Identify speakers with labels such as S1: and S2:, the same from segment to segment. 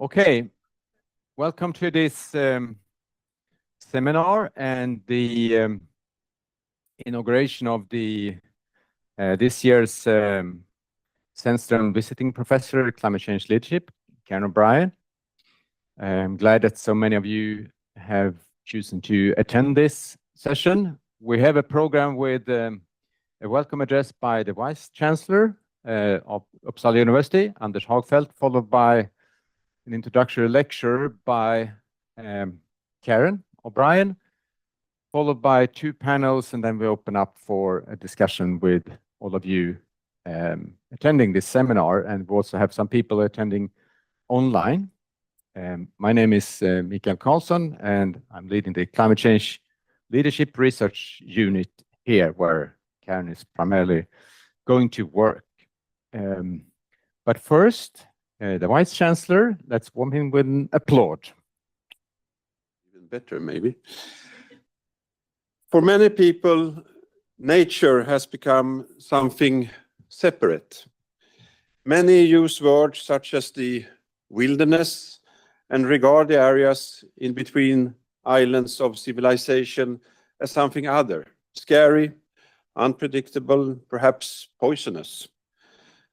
S1: Okay, welcome to this seminar and the inauguration of the this year's Zennström Visiting Professor Climate Change Leadership, Karen O'Brien. I'm glad that so many of you have chosen to attend this session. We have a program with a welcome address by the vice-chancellor of Uppsala University, Anders Hagfeldt, followed by an introductory lecture by Karen O'Brien, followed by two panels, and then we open up for a discussion with all of you attending this seminar, and we also have some people attending online. My name is Mikael Karlsson, and I'm leading the Climate Change Leadership Research Unit here, where Karen is primarily going to work. But first, the Vice-Chancellor, let's warm him with an applaud.
S2: Even better, maybe. For many people, nature has become something separate. Many use words such as the wilderness and regard the areas in between islands of civilization as something other, scary, unpredictable, perhaps poisonous.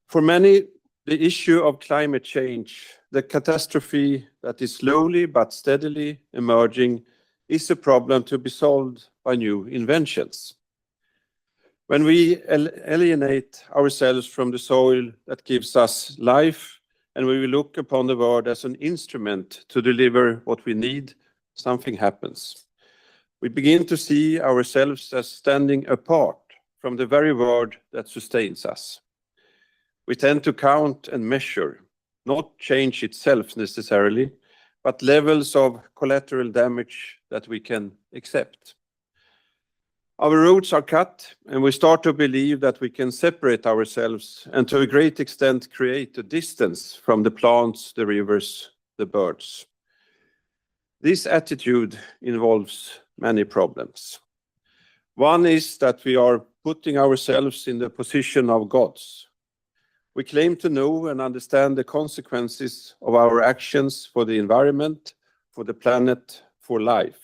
S2: For many, the issue of climate change, the catastrophe that is slowly but steadily emerging, is a problem to be solved by new inventions. When we alienate ourselves from the soil that gives us life, and we will look upon the world as an instrument to deliver what we need, something happens. We begin to see ourselves as standing apart from the very world that sustains us. We tend to count and measure, not change itself necessarily, but levels of collateral damage that we can accept. Our roots are cut, and we start to believe that we can separate ourselves and to a great extent create a distance from the plants, the rivers, the birds. This attitude involves many problems. One is that we are putting ourselves in the position of gods. We claim to know and understand the consequences of our actions for the environment, for the planet, for life.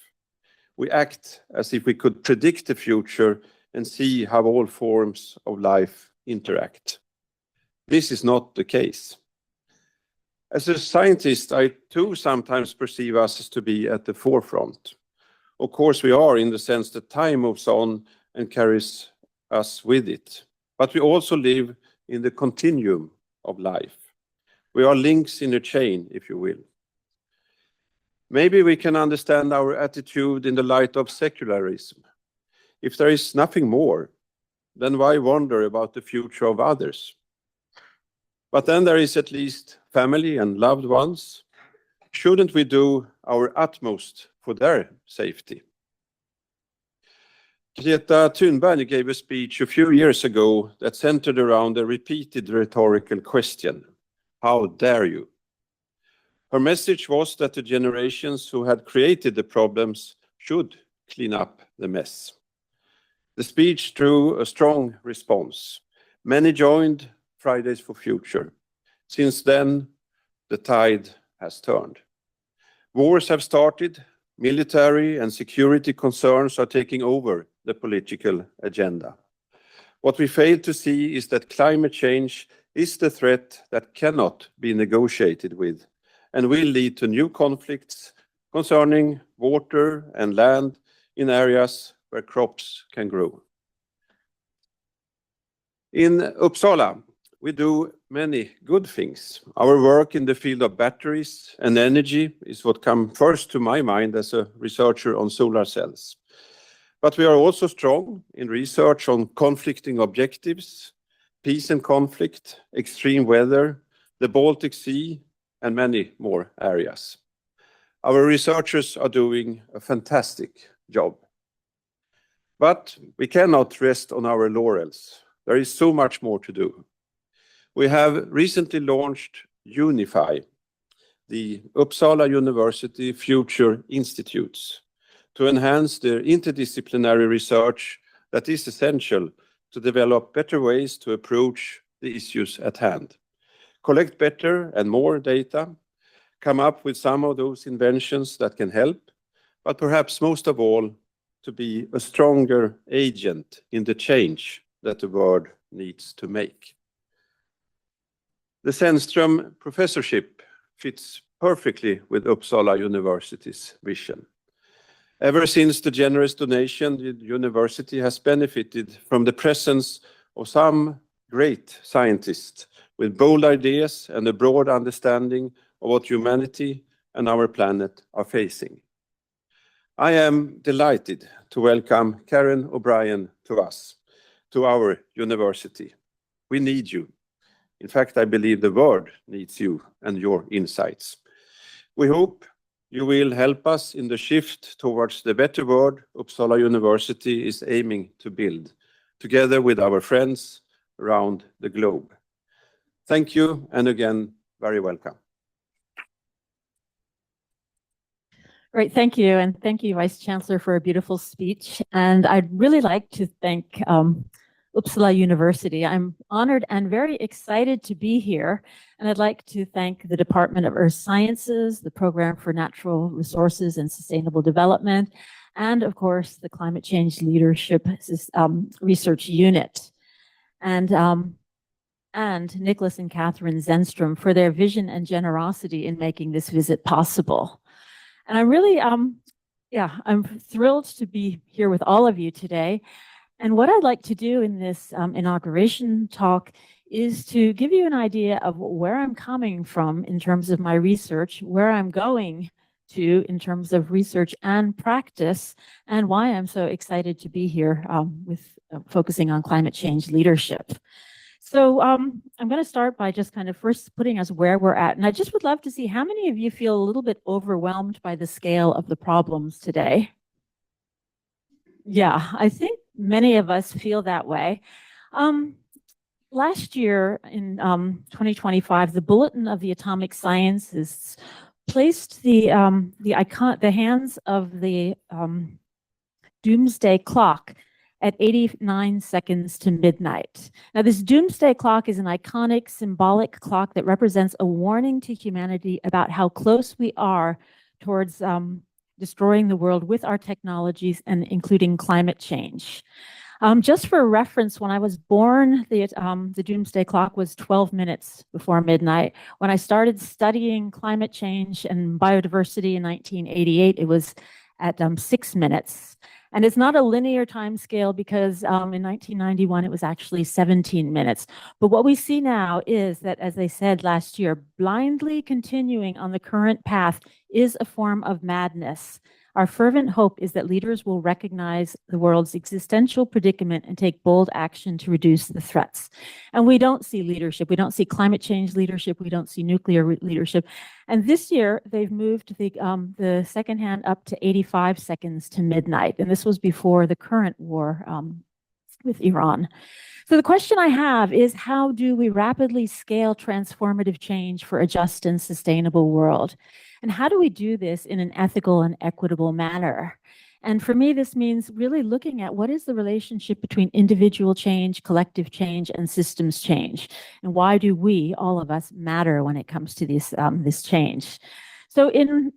S2: We act as if we could predict the future and see how all forms of life interact. This is not the case. As a scientist, I too sometimes perceive us as to be at the forefront. Of course, we are in the sense that time moves on and carries us with it. But we also live in the continuum of life. We are links in a chain, if you will. Maybe we can understand our attitude in the light of secularism. If there is nothing more, then why wonder about the future of others? But then there is at least family and loved ones. Shouldn't we do our utmost for their safety? Greta Thunberg gave a speech a few years ago that centered around a repeated rhetorical question: how dare you? Her message was that the generations who had created the problems should clean up the mess. The speech drew a strong response. Many joined Fridays for Future. Since then, the tide has turned. Wars have started. Military and security concerns are taking over the political agenda. What we fail to see is that climate change is the threat that cannot be negotiated with and will lead to new conflicts concerning water and land in areas where crops can grow. In Uppsala, we do many good things. Our work in the field of batteries and energy is what comes first to my mind as a researcher on solar cells. But we are also strong in research on conflicting objectives, peace and conflict, extreme weather, the Baltic Sea, and many more areas. Our researchers are doing a fantastic job. But we cannot rest on our laurels. There is so much more to do. We have recently launched Unify, the Uppsala University Future Institutes, to enhance the interdisciplinary research that is essential to develop better ways to approach the issues at hand, collect better and more data, come up with some of those inventions that can help, but perhaps most of all, to be a stronger agent in the change that the world needs to make. The Zennström professorship fits perfectly with Uppsala University's vision. Ever since the generous donation, the university has benefited from the presence of some great scientists with bold ideas and a broad understanding of what humanity and our planet are facing. I am delighted to welcome Karen O'Brien to us, to our university. We need you. In fact, I believe the world needs you and your insights. We hope you will help us in the shift towards the better world Uppsala University is aiming to build, together with our friends around the globe. Thank you, and again, very welcome.
S3: Great, thank you. And thank you, Vice-Chancellor, for a beautiful speech. And I'd really like to thank Uppsala University. I'm honored and very excited to be here. And I'd like to thank the Department of Earth Sciences, the Program for Natural Resources and Sustainable Development, and of course, the Climate Change Leadership Research Unit. And Nicholas and Catherine Zennström for their vision and generosity in making this visit possible. And I'm really, I'm thrilled to be here with all of you today. And what I'd like to do in this inauguration talk is to give you an idea of where I'm coming from in terms of my research, where I'm going to in terms of research and practice, and why I'm so excited to be here with focusing on climate change leadership. So I'm going to start by just kind of first putting us where we're at. And I just would love to see how many of you feel a little bit overwhelmed by the scale of the problems today. Yeah, I think many of us feel that way. Last year in 2025, the Bulletin of the Atomic Scientists placed the hands of the doomsday clock at 89 seconds to midnight. Now, this doomsday clock is an iconic symbolic clock that represents a warning to humanity about how close we are towards destroying the world with our technologies, and including climate change. Just for reference, when I was born, the doomsday clock was 12 minutes before midnight. When I started studying climate change and biodiversity in 1988, it was at 6 minutes. And it's not a linear time scale because in 1991, it was actually 17 minutes. But what we see now is that, as I said last year, blindly continuing on the current path is a form of madness. Our fervent hope is that leaders will recognize the world's existential predicament and take bold action to reduce the threats. And we don't see leadership. We don't see climate change leadership. We don't see nuclear leadership. And this year, they've moved the second hand up to 85 seconds to midnight. And this was before the current war with Iran. So the question I have is, how do we rapidly scale transformative change for a just and sustainable world? And how do we do this in an ethical and equitable manner? And for me, this means really looking at what is the relationship between individual change, collective change, and systems change? And why do we, all of us, matter when it comes to this change? So in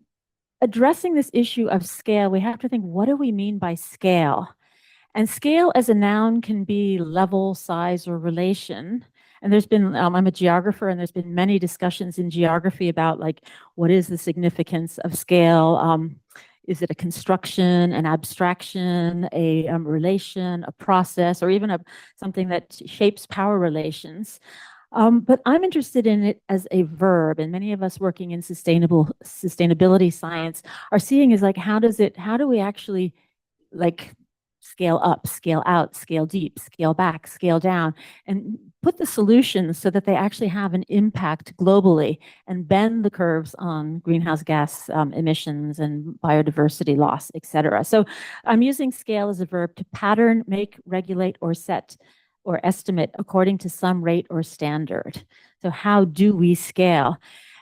S3: addressing this issue of scale, we have to think, what do we mean by scale? And scale as a noun can be level, size, or relation. And there's been, I'm a geographer, and there's been many discussions in geography about, like, what is the significance of scale? Is it a construction, an abstraction, a relation, a process, or even something that shapes power relations? But I'm interested in it as a verb, and many of us working in sustainability science are seeing is like, how do we actually, like, scale up, scale out, scale deep, scale back, scale down, and put the solutions so that they actually have an impact globally and bend the curves on greenhouse gas emissions and biodiversity loss, et cetera. So I'm using scale as a verb to pattern, make, regulate, or set or estimate according to some rate or standard. So how do we scale?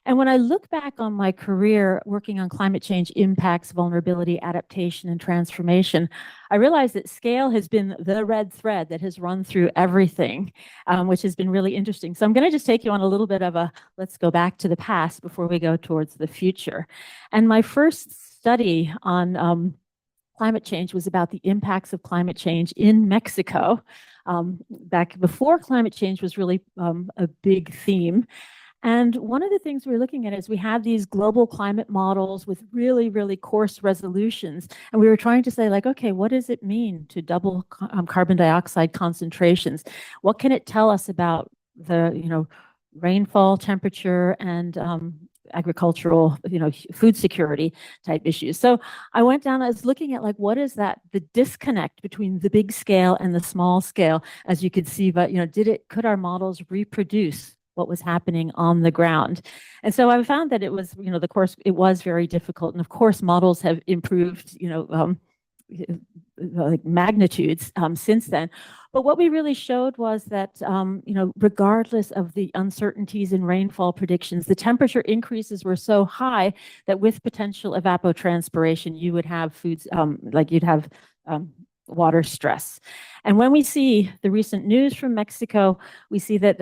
S3: And when I look back on my career working on climate change impacts, vulnerability, adaptation, and transformation, I realized that scale has been the red thread that has run through everything, which has been really interesting. So I'm going to just take you on a little bit of a, let's go back to the past before we go towards the future. And my first study on climate change was about the impacts of climate change in Mexico, back before climate change was really a big theme. And one of the things we were looking at is we had these global climate models with really, really coarse resolutions. And we were trying to say, like, okay, what does it mean to double carbon dioxide concentrations? What can it tell us about the, rainfall, temperature, and agricultural, food security type issues. So I went down, I was looking at like, what is that, the disconnect between the big scale and the small scale, as you could see, but, could our models reproduce what was happening on the ground? And so I found that it was, it was very difficult. And of course, models have improved, like magnitudes since then. But what we really showed was that, regardless of the uncertainties in rainfall predictions, the temperature increases were so high that with potential evapotranspiration, you would have water stress. And when we see the recent news from Mexico, we see that,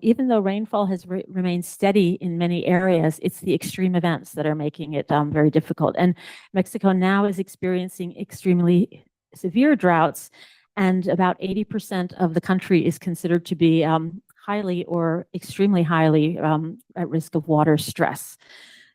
S3: even though rainfall has remained steady in many areas, it's the extreme events that are making it very difficult. And Mexico now is experiencing extremely severe droughts, and about 80% of the country is considered to be highly or extremely highly at risk of water stress.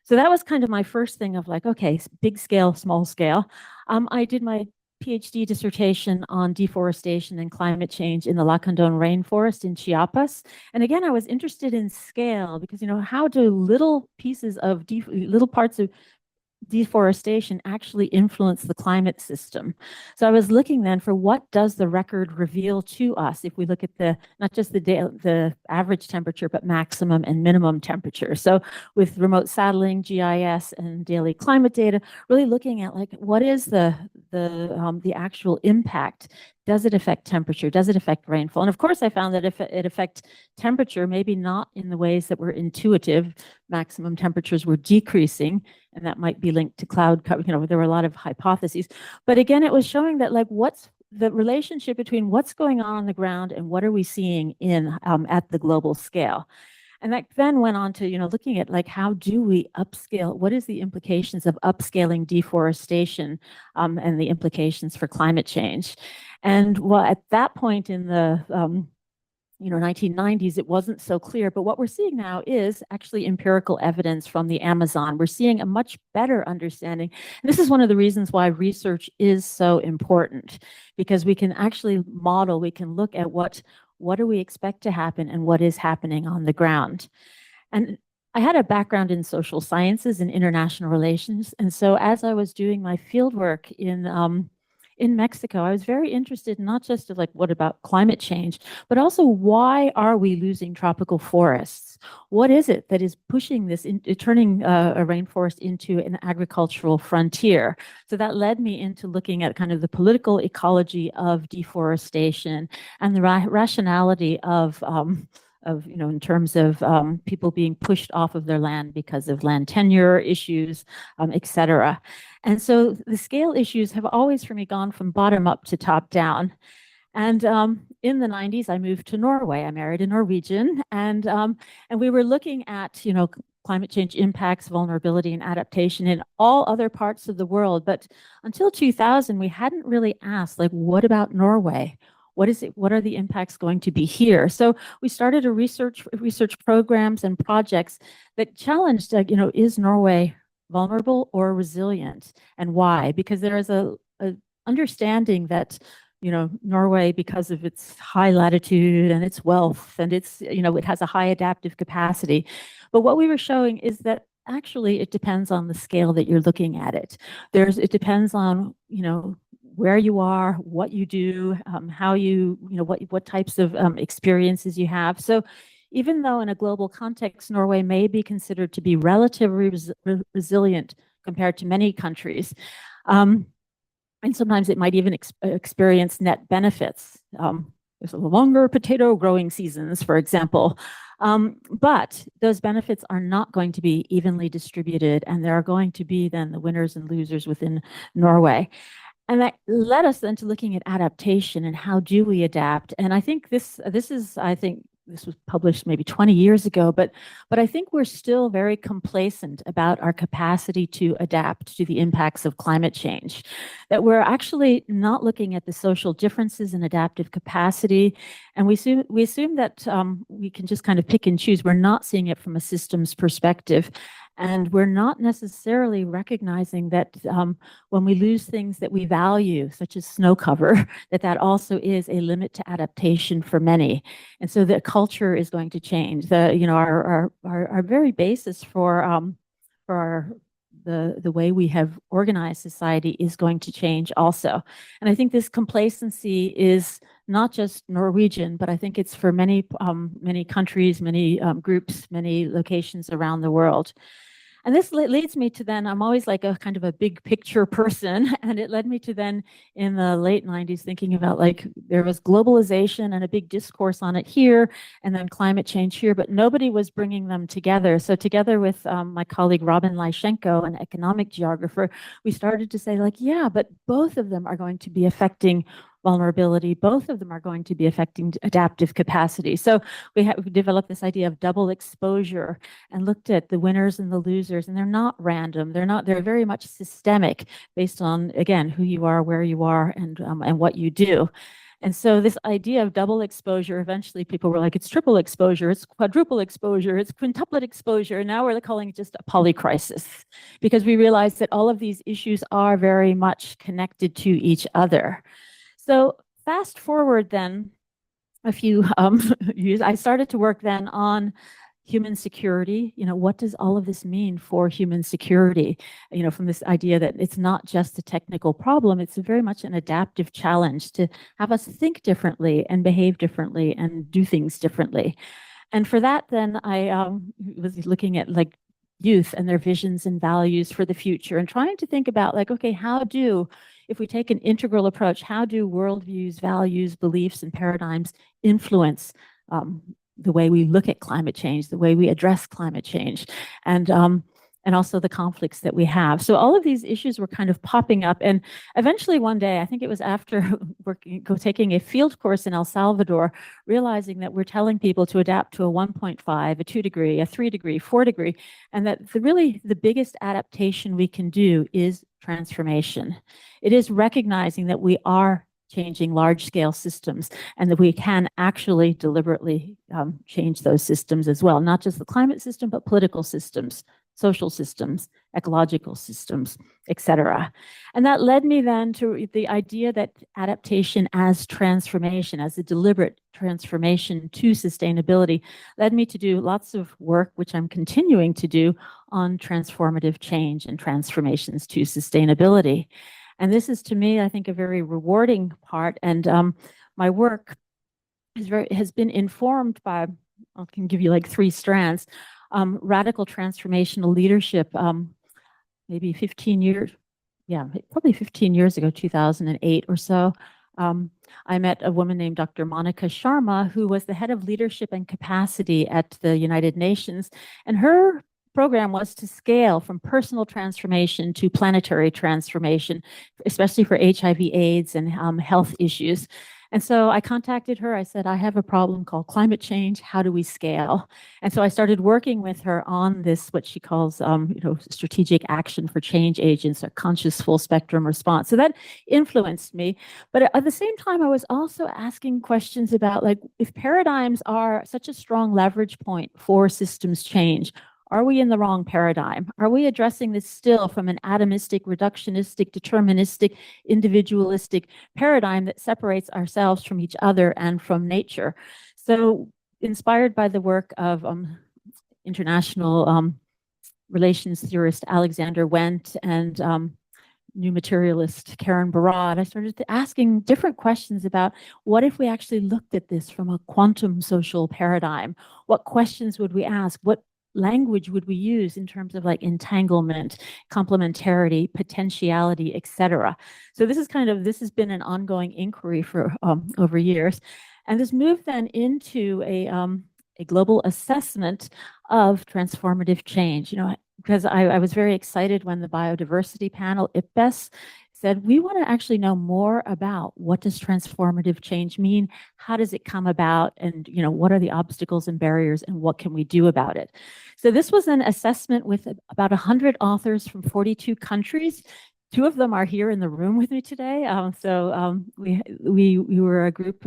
S3: So that was kind of my first thing of like, okay, big scale, small scale. I did my PhD dissertation on deforestation and climate change in the Lacandon rainforest in Chiapas. And again, I was interested in scale because, how do little pieces of little parts of deforestation actually influence the climate system? So I was looking then for what does the record reveal to us if we look at not just the average temperature, but maximum and minimum temperature. So with remote satelliting, GIS, and daily climate data, really looking at like what is the actual impact. Does it affect temperature? Does it affect rainfall? And of course, I found that if it affects temperature, maybe not in the ways that were intuitive, maximum temperatures were decreasing, and that might be linked to cloud cover. There were a lot of hypotheses. But again, it was showing that like what's the relationship between what's going on the ground and what are we seeing in at the global scale. And that then went on to, looking at like, how do we upscale? What is the implications of upscaling deforestation and the implications for climate change? And well, at that point in the 1990s, it wasn't so clear. But what we're seeing now is actually empirical evidence from the Amazon. We're seeing a much better understanding. And this is one of the reasons why research is so important, because we can actually model, we can look at what do we expect to happen and what is happening on the ground. And I had a background in social sciences and international relations. And so as I was doing my fieldwork in Mexico, I was very interested not just of like, what about climate change, but also why are we losing tropical forests? What is it that is pushing this, turning a rainforest into an agricultural frontier? So that led me into looking at kind of the political ecology of deforestation and the rationality of in terms of people being pushed off of their land because of land tenure issues, et cetera. And so the scale issues have always, for me, gone from bottom up to top down. And in the 90s, I moved to Norway. I married a Norwegian, and we were looking at, climate change impacts, vulnerability, and adaptation in all other parts of the world. But until 2000, we hadn't really asked, like, what about Norway? What is it? What are the impacts going to be here? So we started a research programs and projects that challenged, is Norway vulnerable or resilient, and why? Because there is a understanding that, Norway, because of its high latitude and its wealth and its, it has a high adaptive capacity. But what we were showing is that actually it depends on the scale that you're looking at it. It depends on, where you are, what you do, how you, what types of experiences you have. So even though in a global context, Norway may be considered to be relatively resilient compared to many countries, and sometimes it might even experience net benefits. There's longer potato growing seasons, for example. But those benefits are not going to be evenly distributed, and there are going to be then the winners and losers within Norway. And that led us then to looking at adaptation and how do we adapt. And I think this was published maybe 20 years ago, but I think we're still very complacent about our capacity to adapt to the impacts of climate change, that we're actually not looking at the social differences in adaptive capacity. And we assume that we can just kind of pick and choose. We're not seeing it from a systems perspective. And we're not necessarily recognizing that when we lose things that we value, such as snow cover, that also is a limit to adaptation for many. And so the culture is going to change. Our very basis for the way we have organized society is going to change also. And I think this complacency is not just Norwegian, but I think it's for many countries, many groups, many locations around the world. And this leads me to then, I'm always like a kind of a big picture person, and it led me to then in the late 90s thinking about like there was globalization and a big discourse on it here, and then climate change here, but nobody was bringing them together. So together with my colleague Robin Lysenko, an economic geographer, we started to say like, yeah, but both of them are going to be affecting vulnerability. Both of them are going to be affecting adaptive capacity. So we developed this idea of double exposure and looked at the winners and the losers, and they're not random. They're very much systemic based on, again, who you are, where you are, and what you do. And so this idea of double exposure, eventually people were like, it's triple exposure, it's quadruple exposure, it's quintuplet exposure. And now we're calling it just a polycrisis, because we realize that all of these issues are very much connected to each other. So fast forward then a few years, I started to work then on human security. What does all of this mean for human security? From this idea that it's not just a technical problem, it's very much an adaptive challenge to have us think differently and behave differently and do things differently. And for that, then I was looking at like youth and their visions and values for the future and trying to think about like, okay, if we take an integral approach, how do worldviews, values, beliefs, and paradigms influence the way we look at climate change, the way we address climate change, and also the conflicts that we have? So all of these issues were kind of popping up. And eventually one day, I think it was after taking a field course in El Salvador, realizing that we're telling people to adapt to a 1.5, a 2 degree, a 3 degree, 4 degree, and that the biggest adaptation we can do is transformation. It is recognizing that we are changing large-scale systems and that we can actually deliberately change those systems as well, not just the climate system, but political systems, social systems, ecological systems, etc. And that led me then to the idea that adaptation as transformation, as a deliberate transformation to sustainability, led me to do lots of work, which I'm continuing to do, on transformative change and transformations to sustainability. And this is, to me, I think, a very rewarding part. And my work has been informed by, I can give you like 3 strands. Radical transformational leadership, maybe 15 years, probably 15 years ago, 2008 or so. I met a woman named Dr. Monica Sharma, who was the head of leadership and capacity at the United Nations. And her program was to scale from personal transformation to planetary transformation, especially for HIV/AIDS and health issues. And so I contacted her. I said, I have a problem called climate change. How do we scale? And so I started working with her on this, what she calls, strategic action for change agents, a conscious full spectrum response. So that influenced me. But at the same time, I was also asking questions about, like, if paradigms are such a strong leverage point for systems change, are we in the wrong paradigm? Are we addressing this still from an atomistic, reductionistic, deterministic, individualistic paradigm that separates ourselves from each other and from nature? So, inspired by the work of international relations theorist Alexander Wendt and new materialist Karen Barad, I started asking different questions about what if we actually looked at this from a quantum social paradigm? What questions would we ask? What language would we use in terms of like entanglement, complementarity, potentiality, etc.? So this has been an ongoing inquiry for over years. And this moved then into a global assessment of transformative change. You know, because I was very excited when the biodiversity panel, IPBES, said, we want to actually know more about what does transformative change mean? How does it come about? And, you know, what are the obstacles and barriers and what can we do about it? So this was an assessment with about 100 authors from 42 countries. 2 of them are here in the room with me today. We were a group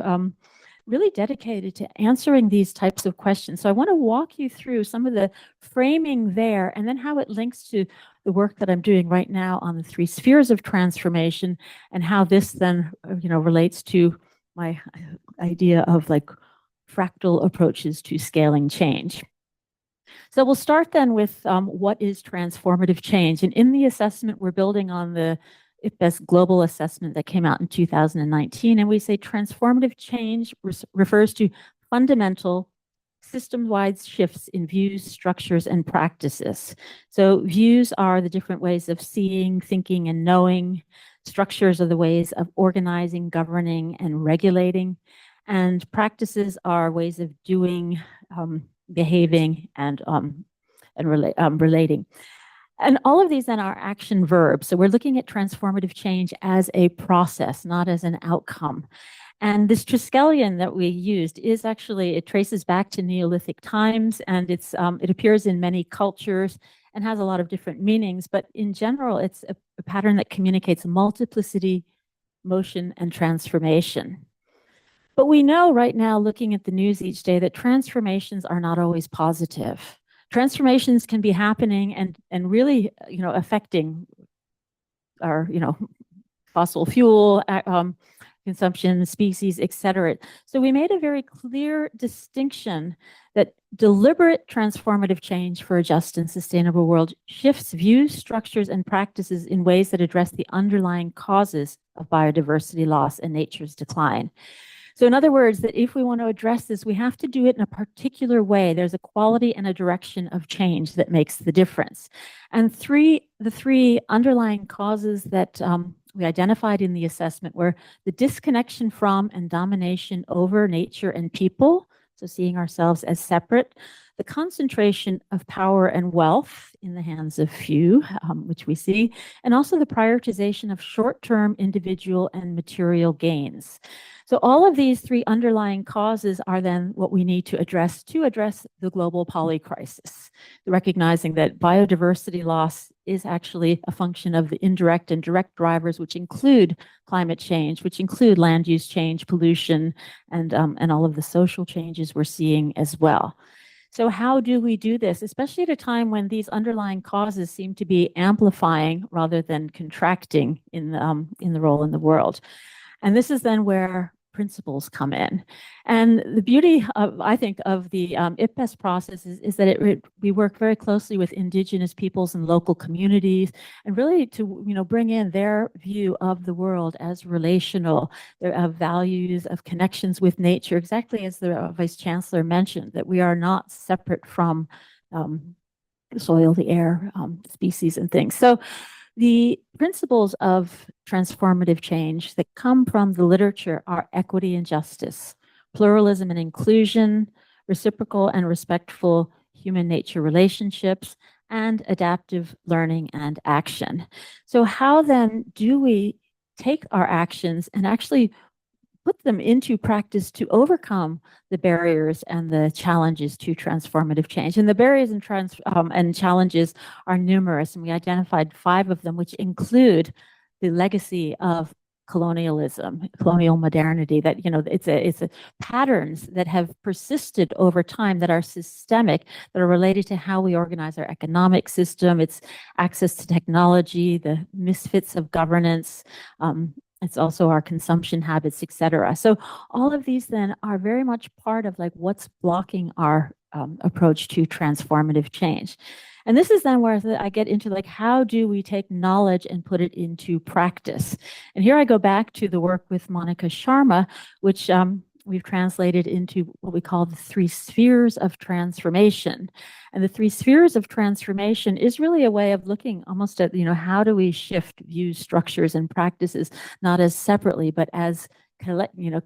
S3: really dedicated to answering these types of questions. So I want to walk you through some of the framing there and then how it links to the work that I'm doing right now on the 3 spheres of transformation and how this then, you know, relates to my idea of like fractal approaches to scaling change. So we'll start then with what is transformative change. And in the assessment, we're building on the IPBES global assessment that came out in 2019. And we say transformative change refers to fundamental system-wide shifts in views, structures, and practices. So views are the different ways of seeing, thinking, and knowing. Structures are the ways of organizing, governing, and regulating. And practices are ways of doing, behaving, and relating. And all of these then are action verbs. So we're looking at transformative change as a process, not as an outcome. And this Triskelion that we used is actually, it traces back to Neolithic times, and it appears in many cultures and has a lot of different meanings. But in general, it's a pattern that communicates multiplicity, motion, and transformation. But we know right now, looking at the news each day, that transformations are not always positive. Transformations can be happening and really, you know, affecting our, you know, fossil fuel consumption, species, et cetera. So we made a very clear distinction that deliberate transformative change for a just and sustainable world shifts views, structures, and practices in ways that address the underlying causes of biodiversity loss and nature's decline. So in other words, that if we want to address this, we have to do it in a particular way. There's a quality and a direction of change that makes the difference. And the 3 underlying causes that we identified in the assessment were the disconnection from and domination over nature and people, so seeing ourselves as separate, the concentration of power and wealth in the hands of few, which we see, and also the prioritization of short-term individual and material gains. So all of these 3 underlying causes are then what we need to address the global polycrisis, recognizing that biodiversity loss is actually a function of the indirect and direct drivers, which include climate change, which include land use change, pollution, and all of the social changes we're seeing as well. So how do we do this, especially at a time when these underlying causes seem to be amplifying rather than contracting in the role in the world? And this is then where principles come in. And the beauty of, I think, of the IPBES process is that we work very closely with indigenous peoples and local communities, and really to, you know, bring in their view of the world as relational, their values of connections with nature, exactly as the vice-chancellor mentioned, that we are not separate from the soil, the air, species, and things. So the principles of transformative change that come from the literature are equity and justice, pluralism and inclusion, reciprocal and respectful human nature relationships, and adaptive learning and action. So how then do we take our actions and actually put them into practice to overcome the barriers and the challenges to transformative change? And the barriers and challenges are numerous, and we identified 5 of them, which include the legacy of colonialism, colonial modernity, that, you know, it's a patterns that have persisted over time, that are systemic, that are related to how we organize our economic system, it's access to technology, the misfits of governance, it's also our consumption habits, et cetera. So all of these then are very much part of like what's blocking our approach to transformative change. And this is then where I get into like, how do we take knowledge and put it into practice? And here I go back to the work with Monica Sharma, which we've translated into what we call the 3 spheres of transformation. And the 3 spheres of transformation is really a way of looking almost at, you know, how do we shift views, structures, and practices, not as separately, but as, you know,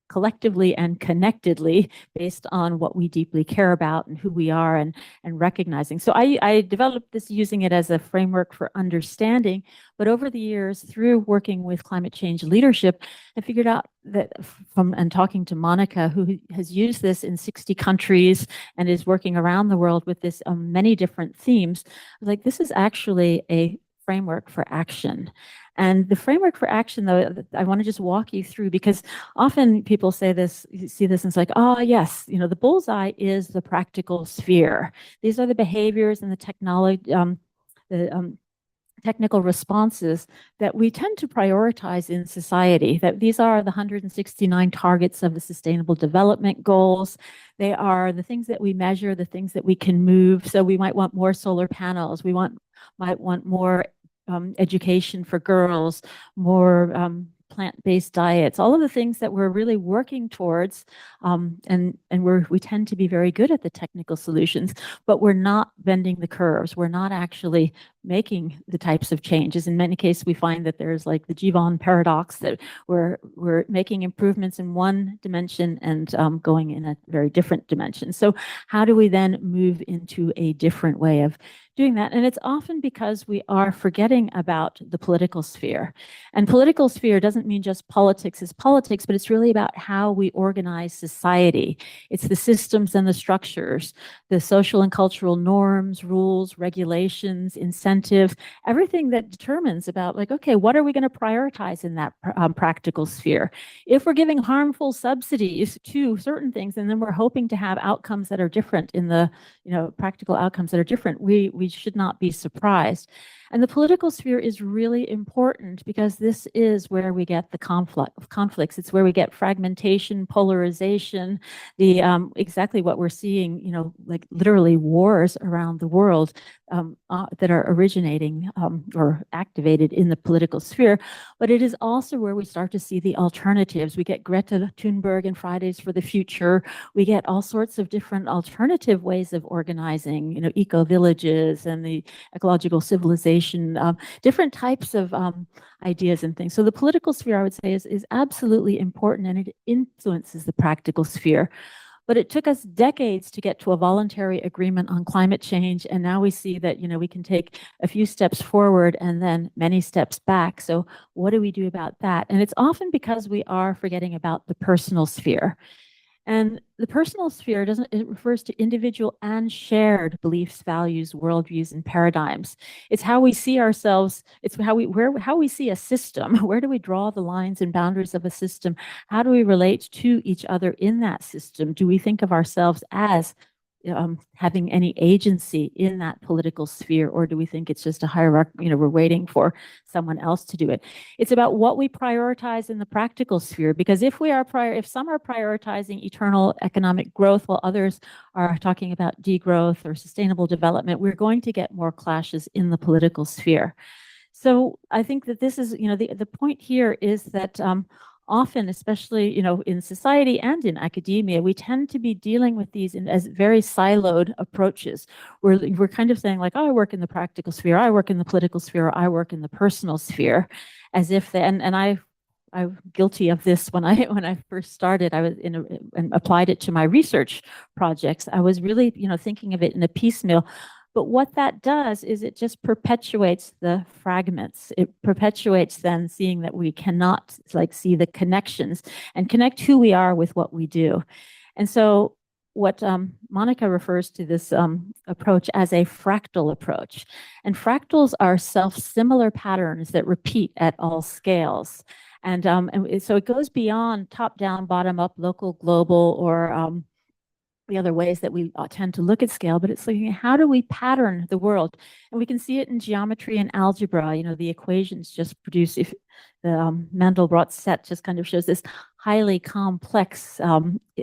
S3: collectively and connectedly based on what we deeply care about and who we are, and recognizing. So I developed this using it as a framework for understanding, but over the years, through working with climate change leadership, I figured out that and talking to Monica, who has used this in 60 countries and is working around the world with this many different themes, like this is actually a framework for action. And the framework for action, though, I want to just walk you through, because often people say this, you see this, and it's like, oh, yes, the bullseye is the practical sphere. These are the behaviors and the technology, technical responses that we tend to prioritize in society, that these are the 169 targets of the Sustainable Development Goals. They are the things that we measure, the things that we can move. So we might want more solar panels. We might want more education for girls, more plant-based diets, all of the things that we're really working towards, and we tend to be very good at the technical solutions, but we're not bending the curves. We're not actually making the types of changes. In many cases, we find that there's like the Givon paradox, that we're making improvements in one dimension and going in a very different dimension. So how do we then move into a different way of doing that? And it's often because we are forgetting about the political sphere. And political sphere doesn't mean just politics is politics, but it's really about how we organize society. It's the systems and the structures, the social and cultural norms, rules, regulations, incentives, everything that determines about, like, okay, what are we going to prioritize in that practical sphere? If we're giving harmful subsidies to certain things, and then we're hoping to have outcomes that are different in the, practical outcomes that are different, we should not be surprised. And the political sphere is really important because this is where we get the conflicts. It's where we get fragmentation, polarization, the exactly what we're seeing, like literally wars around the world that are originating or activated in the political sphere. But it is also where we start to see the alternatives. We get Greta Thunberg and Fridays for the Future. We get all sorts of different alternative ways of organizing, eco-villages and the ecological civilization, different types of ideas and things. So the political sphere, I would say, is absolutely important, and it influences the practical sphere. But it took us decades to get to a voluntary agreement on climate change, and now we see that we can take a few steps forward and then many steps back. So what do we do about that? And it's often because we are forgetting about the personal sphere. And the personal sphere it refers to individual and shared beliefs, values, worldviews, and paradigms. It's how we see ourselves. It's how we see a system. Where do we draw the lines and boundaries of a system? How do we relate to each other in that system? Do we think of ourselves as having any agency in that political sphere, or do we think it's just a hierarchy, we're waiting for someone else to do it? It's about what we prioritize in the practical sphere, because if some are prioritizing eternal economic growth while others are talking about degrowth or sustainable development, we're going to get more clashes in the political sphere. So I think that this is, the point here is that often, especially, in society and in academia, we tend to be dealing with these as very siloed approaches. We're kind of saying, like, oh, I work in the practical sphere, I work in the political sphere, or I work in the personal sphere, as if I'm guilty of this. When I first started, I was and applied it to my research projects. I was really, thinking of it in a piecemeal. But what that does is it just perpetuates the fragments. It perpetuates then seeing that we cannot see the connections and connect who we are with what we do. And so what Monica refers to this approach as a fractal approach. And fractals are self-similar patterns that repeat at all scales. And so it goes beyond top-down, bottom-up, local, global, or the other ways that we tend to look at scale, but it's looking at how do we pattern the world? And we can see it in geometry and algebra. The equations just produce, if the Mandelbrot set just kind of shows this highly complex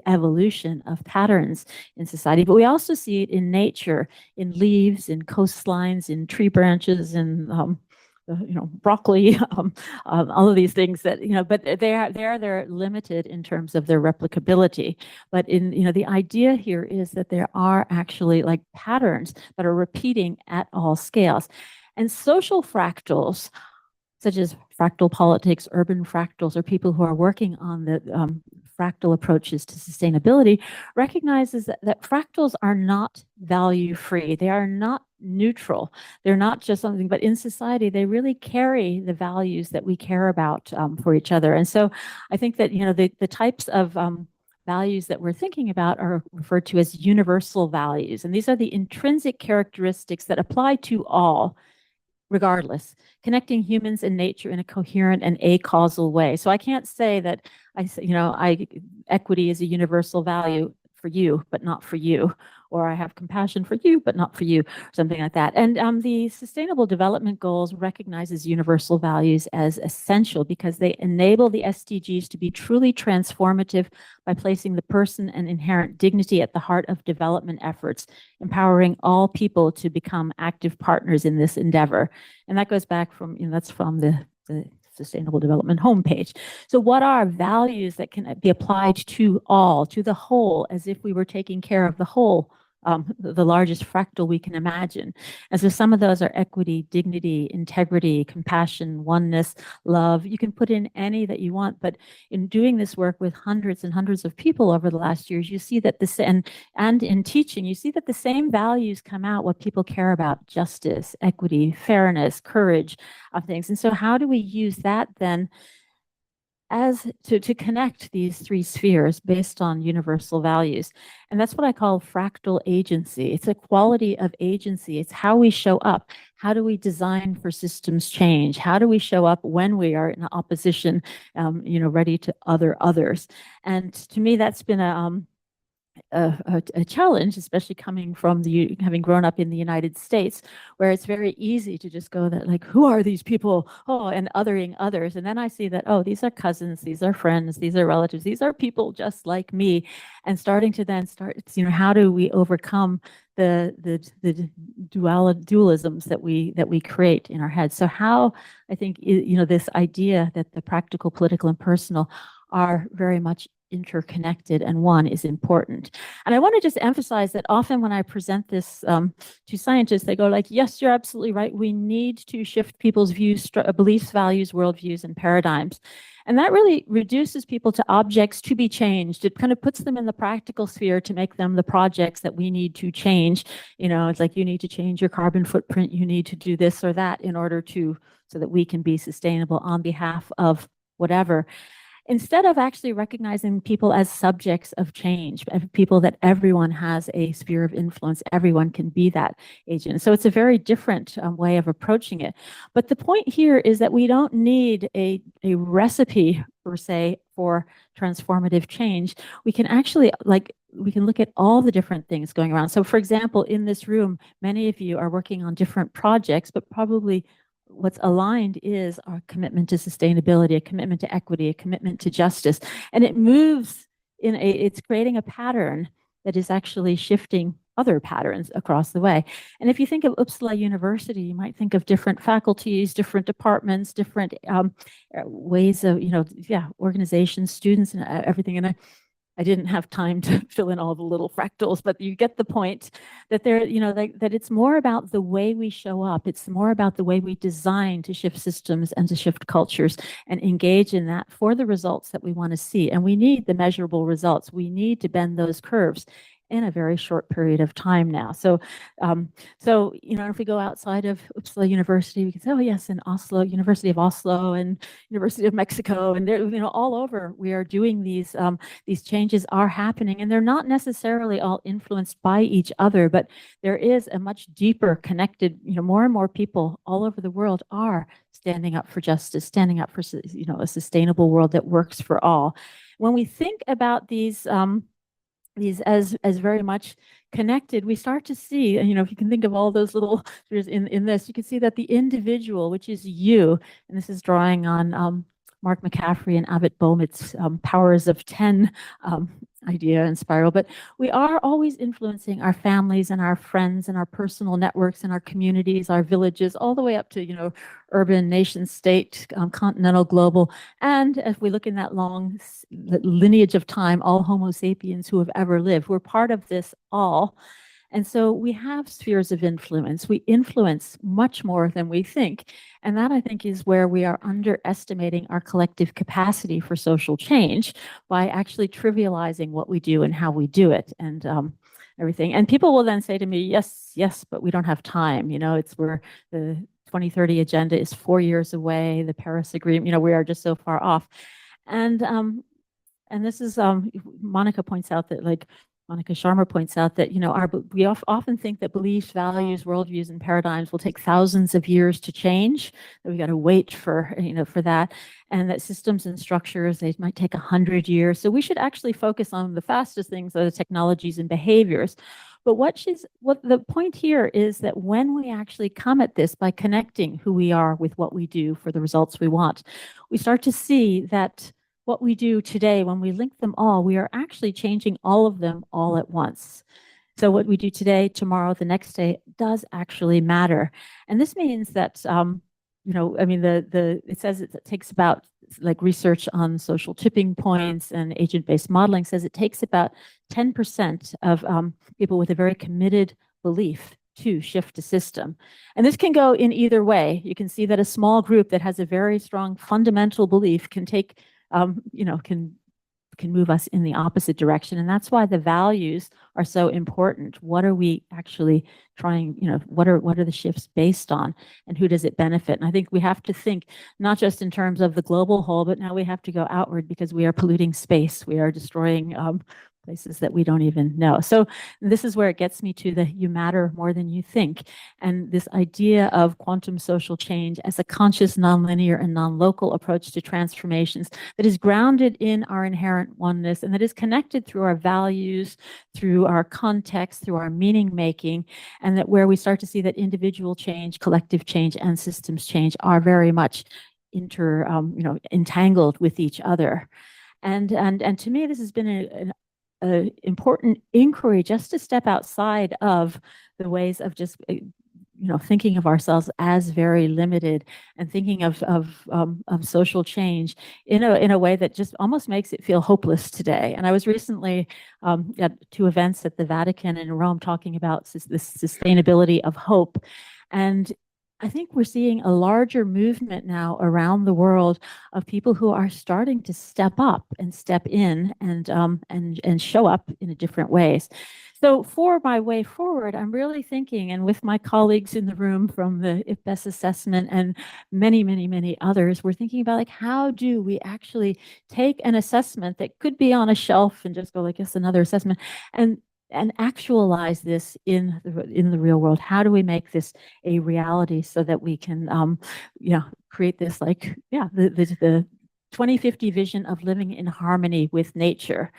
S3: evolution of patterns in society. But we also see it in nature, in leaves, in coastlines, in tree branches, in broccoli, all of these things that, but they're limited in terms of their replicability. But the idea here is that there are actually like patterns that are repeating at all scales. And social fractals, such as fractal politics, urban fractals, or people who are working on the fractal approaches to sustainability, recognizes that fractals are not value-free. They are not neutral. They're not just something, but in society, they really carry the values that we care about for each other. And so I think that, the types of values that we're thinking about are referred to as universal values. And these are the intrinsic characteristics that apply to all, regardless, connecting humans and nature in a coherent and acausal way. So I can't say that equity is a universal value for you, but not for you, or I have compassion for you, but not for you, or something like that. And the Sustainable Development Goals recognizes universal values as essential because they enable the SDGs to be truly transformative by placing the person and inherent dignity at the heart of development efforts, empowering all people to become active partners in this endeavor. And that goes back from, that's from the Sustainable Development homepage. So what are values that can be applied to all, to the whole, as if we were taking care of the whole, the largest fractal we can imagine? And so some of those are equity, dignity, integrity, compassion, oneness, love. You can put in any that you want, but in doing this work with hundreds and hundreds of people over the last years, you see that this, and in teaching, you see that the same values come out, what people care about: justice, equity, fairness, courage, of things. And so how do we use that then as to connect these three spheres based on universal values? And that's what I call fractal agency. It's a quality of agency. It's how we show up. How do we design for systems change? How do we show up when we are in opposition, ready to others? And to me, that's been a challenge, especially coming from having grown up in the United States, where it's very easy to just go that, like, who are these people? Oh, and othering others. And then I see that, oh, these are cousins, these are friends, these are relatives, these are people just like me. And starting to then start, how do we overcome the dualisms that we create in our heads? So how, I think, this idea that the practical, political, and personal are very much interconnected, and one is important. And I want to just emphasize that often when I present this to scientists, they go like, yes, you're absolutely right. We need to shift people's views, beliefs, values, worldviews, and paradigms. And that really reduces people to objects to be changed. It kind of puts them in the practical sphere to make them the projects that we need to change. It's like, you need to change your carbon footprint. You need to do this or that in order so that we can be sustainable on behalf of whatever. Instead of actually recognizing people as subjects of change, people that everyone has a sphere of influence, everyone can be that agent. So it's a very different way of approaching it. But the point here is that we don't need a recipe, per se, for transformative change. We can actually, we can look at all the different things going around. So for example, in this room, many of you are working on different projects, but probably what's aligned is our commitment to sustainability, a commitment to equity, a commitment to justice. And it moves it's creating a pattern that is actually shifting other patterns across the way. And if you think of Uppsala University, you might think of different faculties, different departments, different ways of, organizations, students, and everything. And I didn't have time to fill in all the little fractals, but you get the point that that it's more about the way we show up. It's more about the way we design to shift systems and to shift cultures and engage in that for the results that we want to see. And we need the measurable results. We need to bend those curves in a very short period of time now. So, if we go outside of Uppsala University, we can say, oh yes, in Oslo, University of Oslo, and University of Mexico, and they're, all over, we are doing these changes are happening, and they're not necessarily all influenced by each other, but there is a much deeper connected, more and more people all over the world are standing up for justice, standing up for, a sustainable world that works for all. When we think about these as very much connected, we start to see, if you can think of all those little in this, you can see that the individual, which is you, and this is drawing on Mark McCaffrey and Avit Boehm's powers of 10 idea and spiral, but we are always influencing our families and our friends and our personal networks and our communities, our villages, all the way up to, urban, nation, state, continental, global. And if we look in that long lineage of time, all Homo sapiens who have ever lived, we're part of this all. And so we have spheres of influence. We influence much more than we think. And that, I think, is where we are underestimating our collective capacity for social change by actually trivializing what we do and how we do it and everything. And people will then say to me, yes, yes, but we don't have time. You know, it's where the 2030 agenda is 4 years away, the Paris Agreement, you know, we are just so far off. And this is, Monica points out that, like, Monica Sharma points out that, you know, we often think that beliefs, values, worldviews, and paradigms will take thousands of years to change, that we got to wait for, you know, for that, and that systems and structures, they might take 100 years. So we should actually focus on the fastest things, the technologies and behaviors. But what the point here is that when we actually come at this by connecting who we are with what we do for the results we want, we start to see that what we do today, when we link them all, we are actually changing all of them all at once. So what we do today, tomorrow, the next day does actually matter. And this means that, you know, I mean, it says it takes about, like, research on social tipping points and agent-based modeling says it takes about 10% of people with a very committed belief to shift a system. And this can go in either way. You can see that a small group that has a very strong fundamental belief can take you know, can move us in the opposite direction. And that's why the values are so important. What are we actually trying, you know, what are the shifts based on, and who does it benefit? And I think we have to think not just in terms of the global whole, but now we have to go outward, because we are polluting space. We are destroying places that we don't even know. So this is where it gets me to the you matter more than you think. And this idea of quantum social change as a conscious, nonlinear, and non-local approach to transformations that is grounded in our inherent oneness and that is connected through our values, through our context, through our meaning making, and that where we start to see that individual change, collective change, and systems change are very much you know, entangled with each other. And to me, this has been an important inquiry just to step outside of the ways of just, you know, thinking of ourselves as very limited, and thinking of social change in a way that just almost makes it feel hopeless today. And I was recently at 2 events at the Vatican in Rome talking about the sustainability of hope. And I think we're seeing a larger movement now around the world of people who are starting to step up and step in and show up in different ways. So for my way forward, I'm really thinking, and with my colleagues in the room from the IPBES assessment and many, many, many others, we're thinking about, like, how do we actually take an assessment that could be on a shelf and just go like, yes, another assessment, and actualize this in the real world? How do we make this a reality so that we can, you know, create this, like, yeah, the 2050 vision of living in harmony with nature?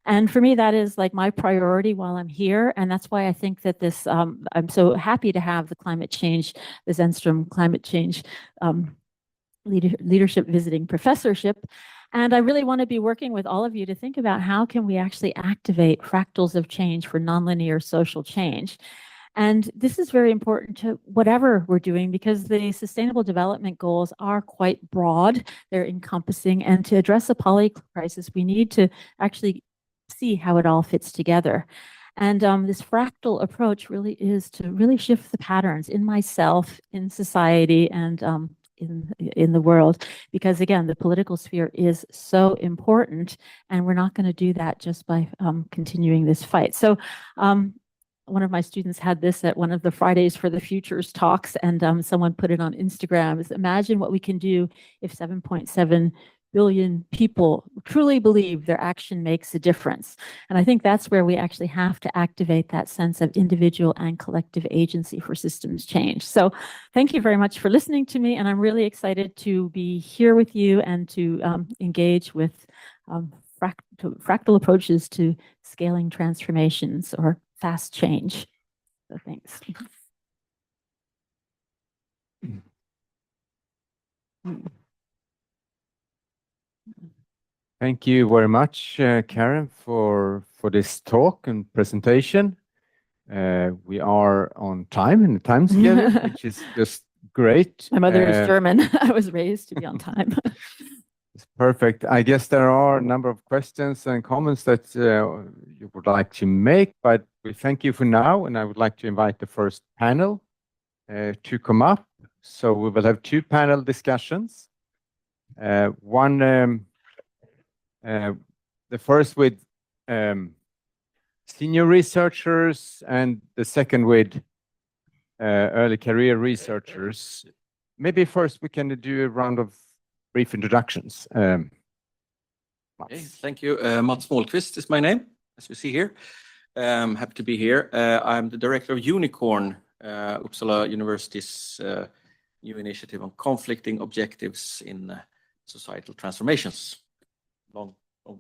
S3: And for me, that is, like, my priority while I'm here. And that's why I think that this, I'm so happy to have the Zennström climate change leadership visiting professorship. And I really want to be working with all of you to think about how can we actually activate fractals of change for nonlinear social change. And this is very important to whatever we're doing, because the Sustainable Development Goals are quite broad. They're encompassing. And to address a poly crisis, we need to actually see how it all fits together. And this fractal approach really is to really shift the patterns in myself, in society, and in the world, because again, the political sphere is so important, and we're not going to do that just by continuing this fight. So one of my students had this at one of the Fridays for the Futures talks, and someone put it on Instagram, is imagine what we can do if 7.7 billion people truly believe their action makes a difference. And I think that's where we actually have to activate that sense of individual and collective agency for systems change. So thank you very much for listening to me. And I'm really excited to be here with you and to engage with fractal approaches to scaling transformations or fast change. So thanks.
S1: Thank you very much, Karen, for this talk and presentation. We are on time, in the time schedule, which is just great.
S3: My mother is German. I was raised to be on time.
S1: It's Perfect. I guess there are a number of questions and comments that you would like to make, but we thank you for now, and I would like to invite the first panel to come up. So we will have two panel discussions. The first with senior researchers, and the second with early career researchers. Maybe first we can do a round of brief introductions.
S4: Okay, thank you. Mats Målqvist is my name, as you see here. Happy to be here. I'm the director of Unicorn, Uppsala University's new initiative on conflicting objectives in societal transformations. Long one.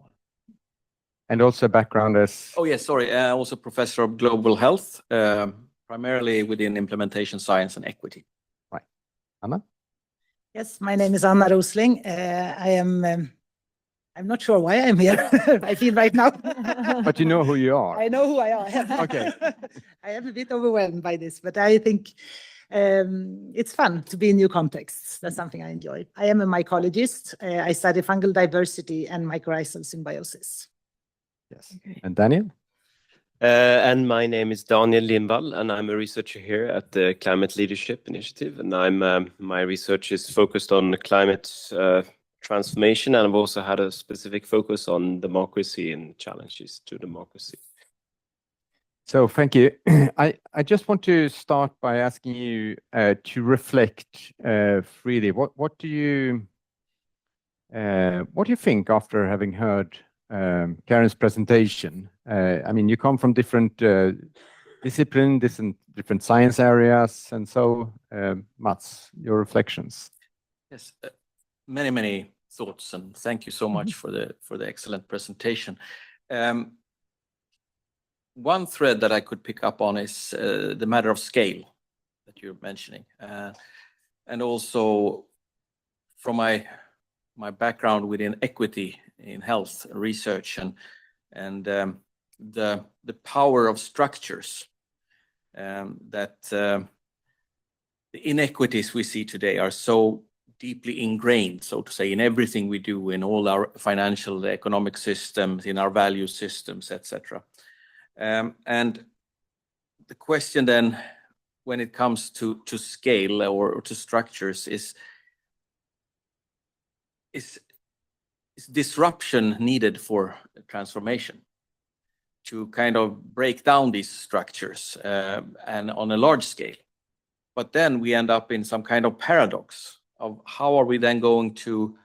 S1: And also background as...
S4: Oh, yes, sorry. Also professor of global health, primarily within implementation science and equity.
S1: Right. Anna?
S5: Yes, my name is Anna Rosling. I'm not sure why I'm here. I feel right now.
S1: But you know who you are.
S5: I know who I am.
S1: Okay.
S5: I am a bit overwhelmed by this, but I think it's fun to be in new contexts. That's something I enjoy. I am a mycologist. I study fungal diversity and mycorrhizal symbiosis.
S1: Yes. And Daniel?
S6: And my name is Daniel Lindvall, and I'm a researcher here at the Climate Leadership Initiative. And my research is focused on climate transformation, and I've also had a specific focus on democracy and challenges to democracy.
S1: So thank you. I just want to start by asking you to reflect freely. What do you think after having heard Karen's presentation? I mean, you come from different disciplines, different science areas, and so Mats, your reflections.
S4: Yes, many thoughts, and thank you so much for the excellent presentation. One thread that I could pick up on is the matter of scale that you're mentioning, and also from my background within equity in health research and the power of structures, that the inequities we see today are so deeply ingrained, so to say, in everything we do, in all our financial, economic systems, in our value systems, etc. And the question then, when it comes to scale or to structures, is disruption needed for transformation to kind of break down these structures and on a large scale? But then we end up in some kind of paradox of how are we then going to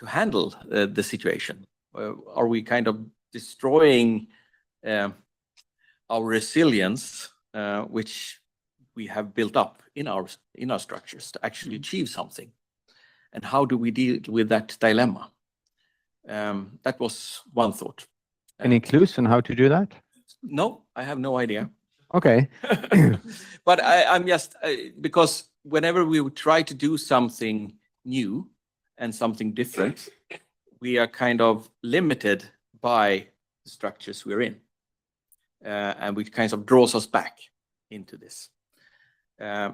S4: handle the situation? Are we kind of destroying our resilience, which we have built up in our structures to actually achieve something? And how do we deal with that dilemma? That was one thought.
S1: Any clues on how to do that?
S4: No, I have no idea.
S1: Okay.
S4: But I'm just, because whenever we would try to do something new and something different, we are kind of limited by the structures we're in. And which kind of draws us back into this.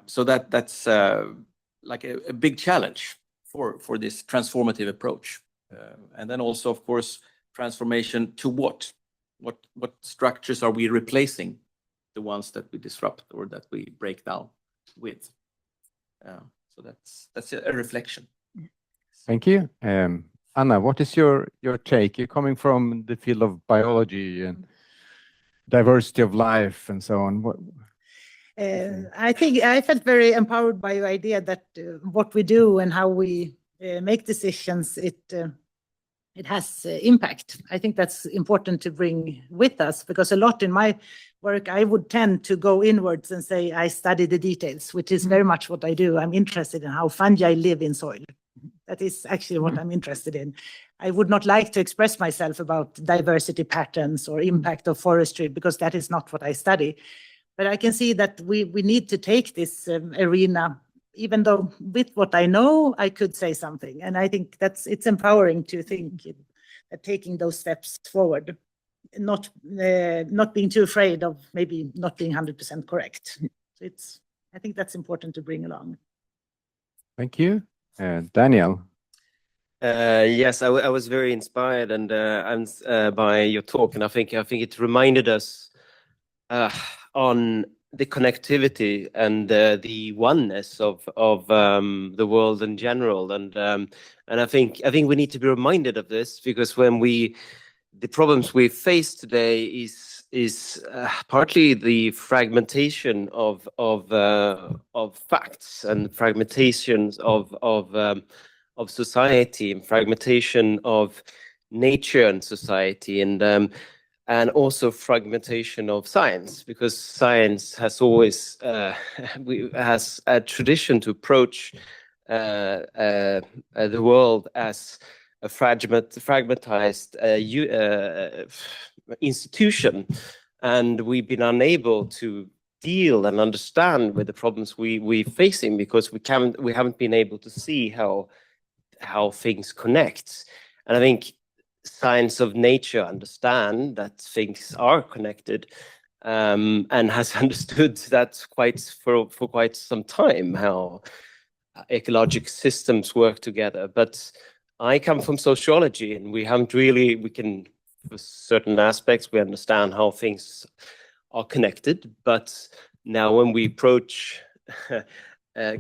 S4: So that's like a big challenge for this transformative approach. And then also, of course, transformation to what? What structures are we replacing? The ones that we disrupt or that we break down with. So that's a reflection.
S1: Thank you. Anna, what is your take? You're coming from the field of biology and diversity of life and so on.
S5: I think I felt very empowered by your idea that what we do and how we make decisions, it has impact. I think that's important to bring with us, because a lot in my work, I would tend to go inwards and say, I study the details, which is very much what I do. I'm interested in how fungi live in soil. That is actually what I'm interested in. I would not like to express myself about diversity patterns or impact of forestry, because that is not what I study. But I can see that we need to take this arena, even though with what I know, I could say something. And I think it's empowering to think that taking those steps forward, not being too afraid of maybe not being 100% correct. So I think that's important to bring along.
S1: Thank you. Daniel.
S6: Yes, I was very inspired and by your talk, and I think it reminded us on the connectivity and the oneness of the world in general, and I think we need to be reminded of this, because the problems we face today is partly the fragmentation of facts, and fragmentations of society, and fragmentation of nature and society, and also fragmentation of science, because science has always has a tradition to approach the world as a fragmentized institution, and we've been unable to deal and understand with the problems we're facing, because we haven't been able to see how things connect. And I think science of nature understand that things are connected, and has understood that for quite some time, how ecological systems work together. But I come from sociology, and we can, for certain aspects, we understand how things are connected. But now when we approach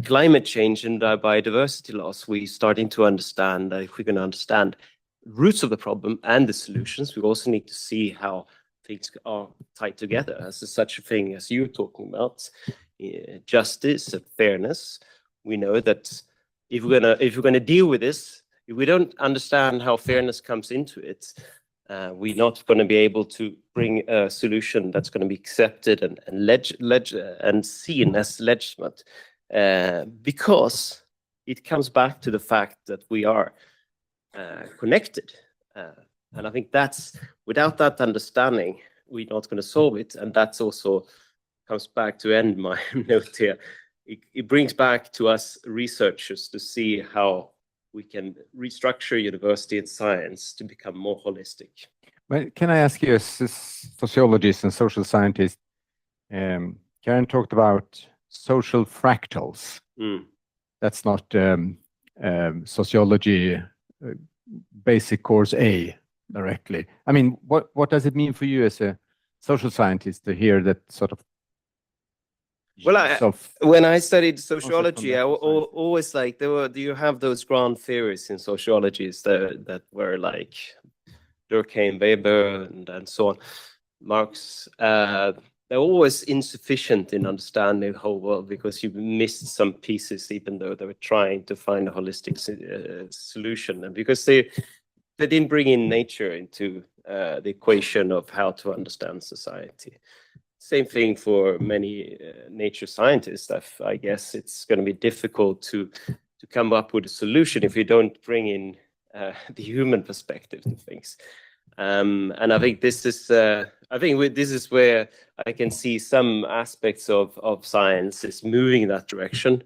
S6: climate change and biodiversity loss, we're starting to understand that if we're going to understand roots of the problem and the solutions, we also need to see how things are tied together, as such a thing as you're talking about, justice and fairness. We know that if we're gonna deal with this, if we don't understand how fairness comes into it, we're not going to be able to bring a solution that's going to be accepted and seen as legitimate, because it comes back to the fact that we are connected, and I think that's, without that understanding, we're not going to solve it. And that's also comes back to end my note here. It brings back to us researchers to see how we can restructure university and science to become more holistic.
S1: Well, can I ask you, as a sociologist and social scientist, Karen talked about social fractals. That's not sociology basic course A directly. I mean, what does it mean for you as a social scientist to hear that sort of?
S6: Well, when I studied sociology, I always like, do you have those grand theories in sociology that were like Durkheim, Weber, and so on, Marx? They're always insufficient in understanding the whole world, because you missed some pieces, even though they were trying to find a holistic solution, and because they didn't bring in nature into the equation of how to understand society. Same thing for many nature scientists. I guess it's going to be difficult to come up with a solution if you don't bring in the human perspective to things. And I think this is where I can see some aspects of science is moving in that direction.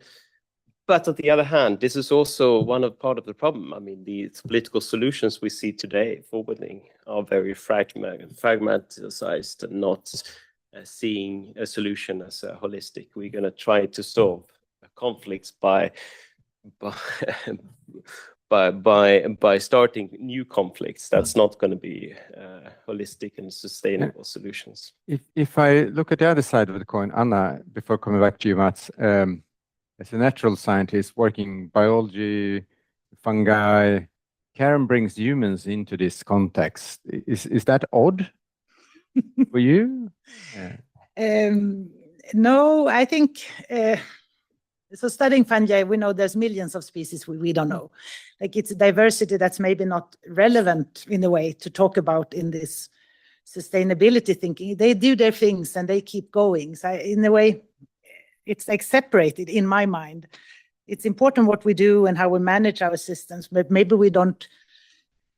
S6: But on the other hand, this is also part of the problem. I mean, the political solutions we see today forwarding are very fragmentized and not seeing a solution as a holistic. We're going to try to solve conflicts by starting new conflicts. That's not going to be holistic and sustainable solutions.
S1: If I look at the other side of the coin, Anna, before coming back to you, Mats, as a natural scientist working
S5: biology,
S1: fungi, Karen brings humans into this context. Is that odd for you?
S5: No, I think so. Studying fungi, we know there's millions of species we don't know. Like, it's a diversity that's maybe not relevant in a way to talk about in this sustainability thinking. They do their things and they keep going. So in a way, it's like separated in my mind. It's important what we do and how we manage our systems, but maybe we don't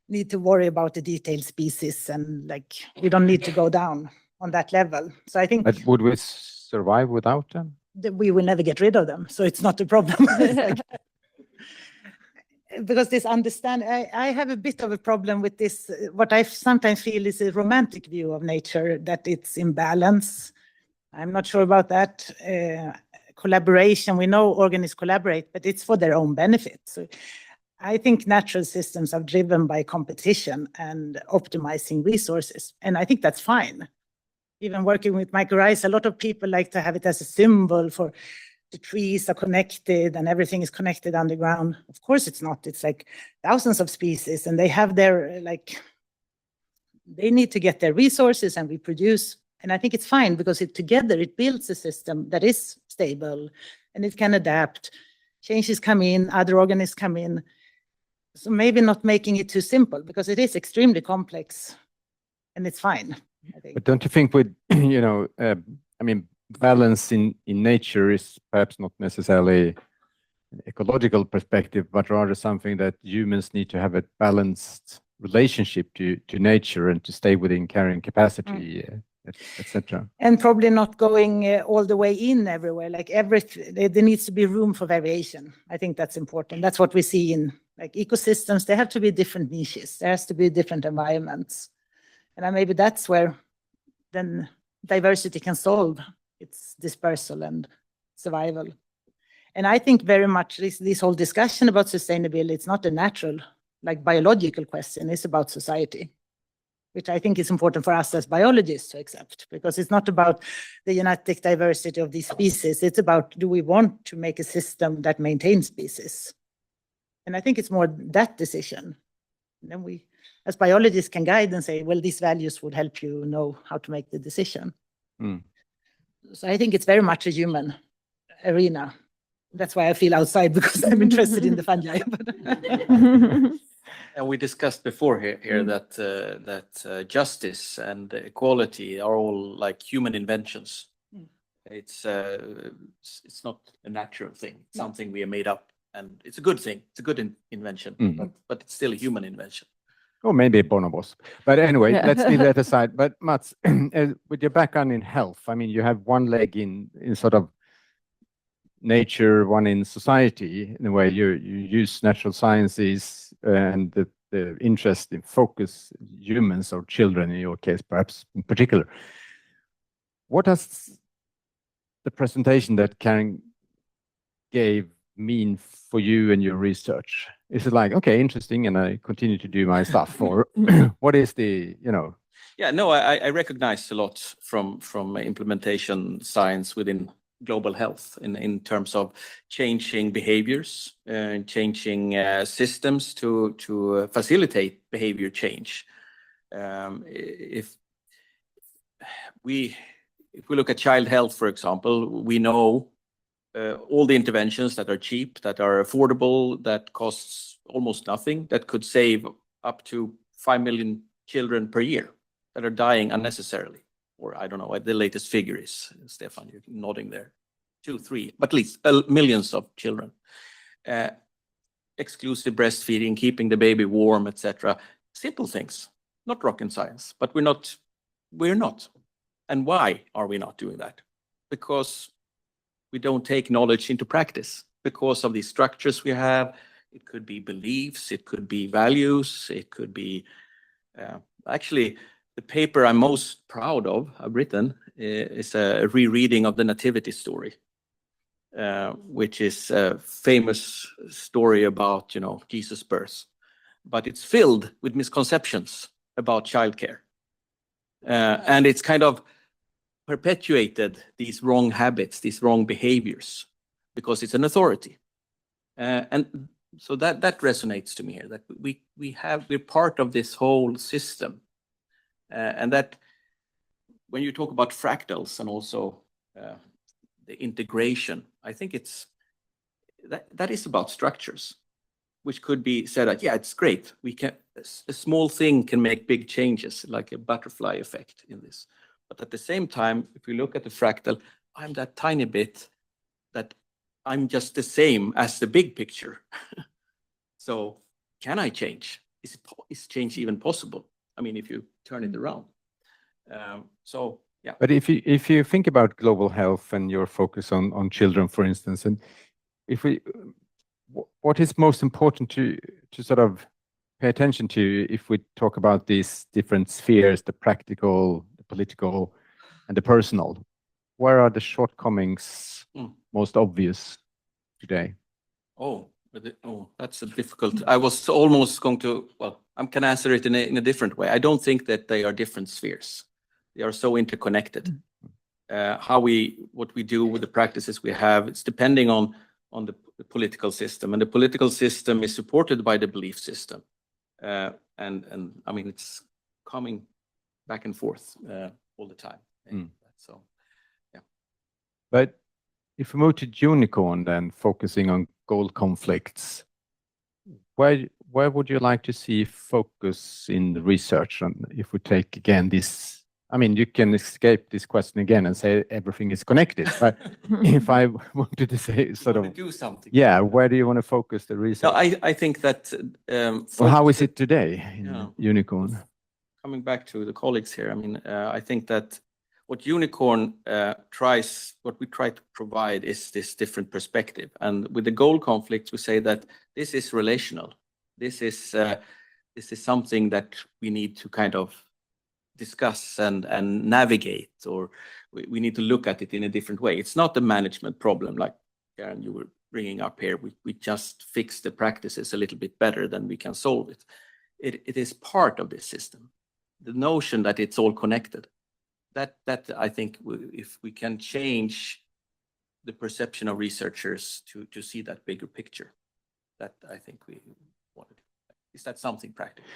S5: need to worry about the detailed species, and like we don't need to go down on that level. So I think.
S1: But would we survive without them?
S5: We will never get rid of them, so it's not a problem. Because this I have a bit of a problem with this, what I sometimes feel is a romantic view of nature, that it's in balance. I'm not sure about that. Collaboration, we know organisms collaborate, but it's for their own benefit. So I think natural systems are driven by competition and optimizing resources, and I think that's fine. Even working with mycorrhiza, a lot of people like to have it as a symbol for the trees are connected and everything is connected underground. Of course it's not. It's like thousands of species, and they have their, they need to get their resources and reproduce. And I think it's fine because together it builds a system that is stable and it can adapt. Changes come in, other organisms come in. So maybe not making it too simple because it is extremely complex and it's fine, I think.
S1: But don't you think with, I mean, balance in nature is perhaps not necessarily an ecological perspective, but rather something that humans need to have a balanced relationship to nature and to stay within carrying capacity, etc.
S5: And probably not going all the way in everywhere. There needs to be room for variation. I think that's important. That's what we see in ecosystems. There have to be different niches. There has to be different environments. And maybe that's where then diversity can solve its dispersal and survival. And I think very much this whole discussion about sustainability, it's not a natural, biological question. It's about society, which I think is important for us as biologists to accept, because it's not about the genetic diversity of these species. It's about, do we want to make a system that maintains species? And I think it's more that decision. And then we, as biologists, can guide and say, well, these values would help you know how to make the decision. So I think it's very much a human arena. That's why I feel outside, because I'm interested in the fungi.
S4: And we discussed before here that justice and equality are all like human inventions. It's not a natural thing. It's something we have made up, and it's a good thing. It's a good invention, but it's still a human invention.
S1: Or maybe a bonobos. But anyway, let's leave that aside. But Mats, with your background in health, I mean, you have one leg in sort of nature, one in society, in a way you use natural sciences and the interest in focus humans or children, in your case, perhaps in particular. What does the presentation that Karen gave mean for you and your research? Is it like, okay, interesting, and I continue to do my stuff, or what is the,
S4: Yeah, no, I recognize a lot from implementation science within global health in terms of changing behaviors and changing systems to facilitate behavior change. If we look at child health, for example, we know all the interventions that are cheap, that are affordable, that costs almost nothing, that could save up to 5 million children per year that are dying unnecessarily. Or I don't know what the latest figure is, Stefan, you're nodding there. 2, 3, but at least millions of children. Exclusive breastfeeding, keeping the baby warm, etc. Simple things, not rocket science, but we're not. And why are we not doing that? Because we don't take knowledge into practice, because of the structures we have. It could be beliefs, it could be values, it could be actually the paper I'm most proud of I've written is a rereading of the Nativity story, which is a famous story about Jesus' birth, but it's filled with misconceptions about childcare, and it's kind of perpetuated these wrong habits, these wrong behaviors, because it's an authority, and so that resonates to me here, that we're part of this whole system, and that when you talk about fractals and also the integration, I think it's that is about structures, which could be said that it's great. A small thing can make big changes, like a butterfly effect in this. But at the same time, if we look at the fractal, I'm that tiny bit that I'm just the same as the big picture. So can I change? Is change even possible? I mean, if you turn it around. So yeah.
S1: But if you think about global health and your focus on children, for instance, and what is most important to sort of pay attention to if we talk about these different spheres, the practical, the political, and the personal? Where are the shortcomings most obvious today?
S4: Oh, Oh, that's a difficult. I was almost going to. Well, I can answer it in a different way. I don't think that they are different spheres. They are so interconnected. What we do with the practices we have, it's depending on the political system, and the political system is supported by the belief system, and I mean it's coming back and forth all the time. So, yeah.
S1: But if we move to Unicorn, then focusing on goal conflicts, where would you like to see focus in the research? And if we take again this, I mean, you can escape this question again and say everything is connected. But if I wanted to say sort of
S4: do something,
S1: yeah, where do you want to focus the research?
S4: No, I think that.
S1: Well, how is it today in Unicorn?
S4: Coming back to the colleagues here, I mean, I think that what Unicorn what we try to provide is this different perspective. And with the goal conflicts, we say that this is relational. This is something that we need to kind of discuss and navigate, or we need to look at it in a different way. It's not a management problem like Karen, you were bringing up here. We just fix the practices a little bit better, than we can solve it. It is part of this system. The notion that it's all connected. That I think if we can change the perception of researchers to see that bigger picture, that I think we wanted. Is that something practical?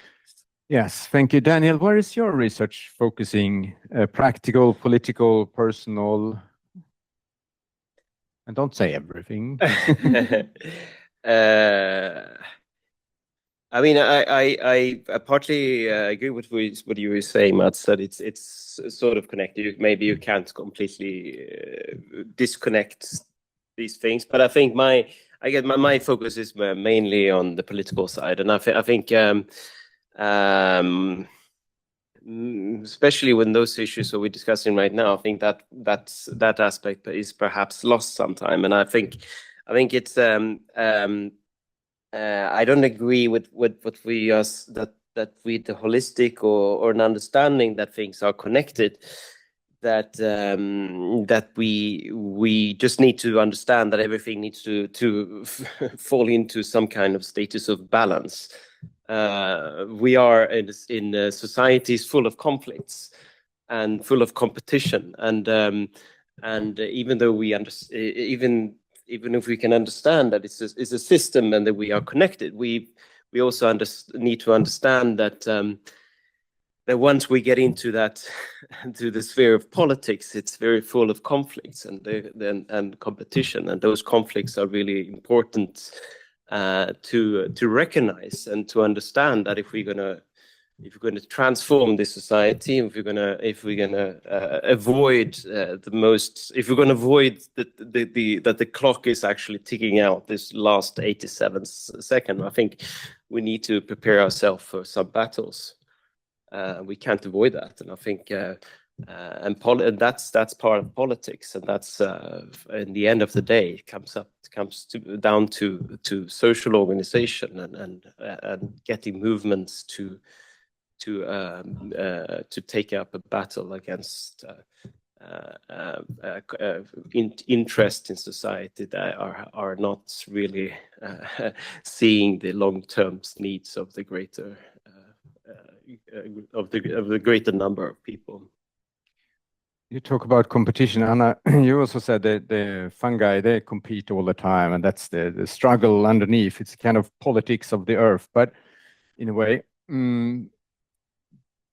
S1: Yes, thank you, Daniel. Where is your research focusing? Practical, political, personal? And don't say everything.
S6: I mean, I partly agree with what you were saying, Mats, that it's sort of connected. Maybe you can't completely disconnect these things, but I think my focus is mainly on the political side, and I think especially when those issues that we're discussing right now, I think that aspect is perhaps lost sometime, and I think it's I don't agree with what we that with the holistic or an understanding that things are connected, that we just need to understand that everything needs to fall into some kind of status of balance. We are in societies full of conflicts and full of competition, and even though we even if we can understand that it's a system and that we are connected, we also need to understand that that once we get into the sphere of politics, it's very full of conflicts and competition, and those conflicts are really important to recognize and to understand that if we're gonna transform this society, if we're gonna avoid that the clock is actually ticking out this last 87 seconds, I think we need to prepare ourselves for some battles. We can't avoid that, and I think and that's part of politics, and that's in the end of the day it comes down to social organization and getting movements to take up a battle against interest in society that are not really seeing the long-term needs of the greater greater number of people.
S1: You talk about competition, Anna. You also said that the fungi, they compete all the time, and that's the struggle underneath. It's kind of politics of the earth, but in a way.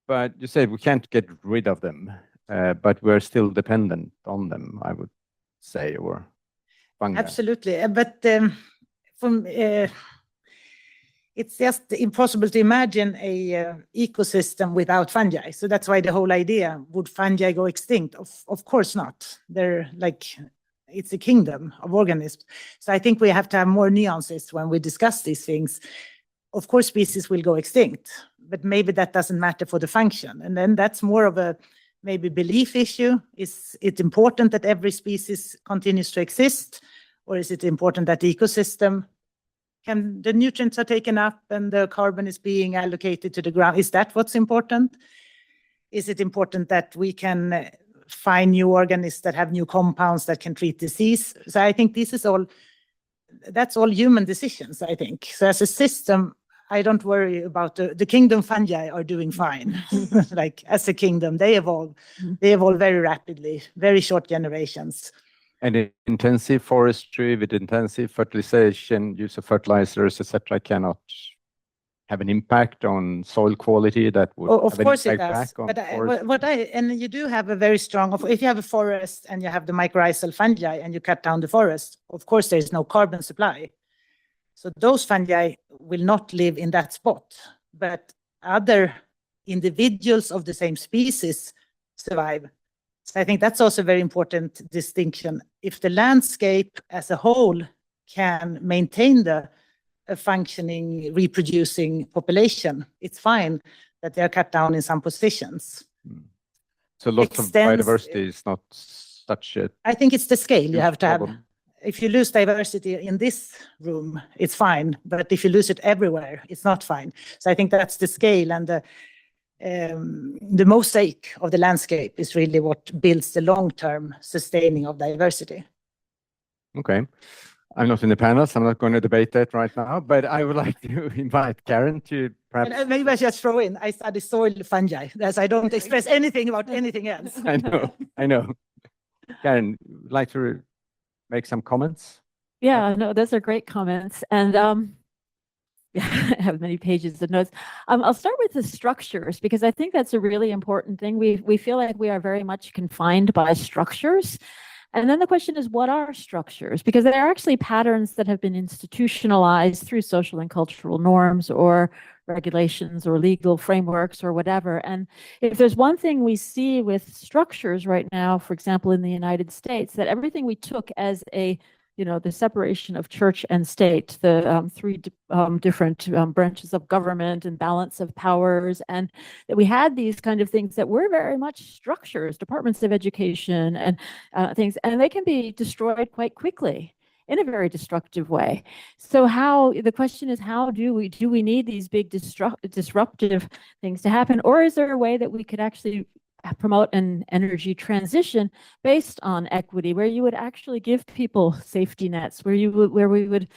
S1: But you say we can't get rid of them, but we're still dependent on them, I would say, or fungi.
S5: Absolutely, but it's just impossible to imagine a ecosystem without fungi. So that's why the whole idea, would fungi go extinct? Of course not. They're like, it's a kingdom of organisms. So I think we have to have more nuances when we discuss these things. Of course, species will go extinct, but maybe that doesn't matter for the function. And then that's more of a maybe belief issue. Is it important that every species continues to exist? Or is it important that the ecosystem, can the nutrients are taken up and the carbon is being allocated to the ground? Is that what's important? Is it important that we can find new organisms that have new compounds that can treat disease? So I think this is all, that's all human decisions, I think. So as a system, I don't worry about the kingdom fungi are doing fine. Like as a kingdom, they evolve very rapidly, very short generations.
S1: And intensive forestry with intensive fertilization, use of fertilizers, etc., cannot have an impact on soil quality that would
S5: Of
S1: have an
S5: course it
S1: impact
S5: does.
S1: back on
S5: But and you do have a very strong, if you have a forest and you have the mycorrhizal fungi and you cut down the forest, of course there is no carbon supply. So those fungi will not live in that spot, but other individuals of the same species survive. So I think that's also a very important distinction. If the landscape as a whole can maintain a functioning, reproducing population, it's fine that they are cut down in some positions.
S1: So lots of biodiversity is not such a...
S5: I think it's the scale you have to have.
S1: problem.
S5: If you lose diversity in this room, it's fine. But if you lose it everywhere, it's not fine. So I think that's the scale, and the mosaic of the landscape is really what builds the long-term sustaining of diversity.
S1: Okay. I'm not in the panel, so I'm not going to debate that right now, but I would like to invite Karen to perhaps...
S5: And maybe I just throw in, I study soil fungi, as I don't express anything about anything else.
S1: I know. Karen, would like to make some comments?
S3: Yeah, no, those are great comments. And yeah, I have many pages of notes. I'll start with the structures, because I think that's a really important thing. We feel like we are very much confined by structures. And then the question is, what are structures? Because there are actually patterns that have been institutionalized through social and cultural norms or regulations or legal frameworks or whatever. And if there's one thing we see with structures right now, for example, in the United States, that everything we took as the separation of church and state, the three different branches of government and balance of powers, and that we had these kind of things that were very much structures, departments of education and things, and they can be destroyed quite quickly in a very destructive way. So the question is, how do we need these big disruptive things to happen, or is there a way that we could actually promote an energy transition based on equity, where you would actually give people safety nets, where we would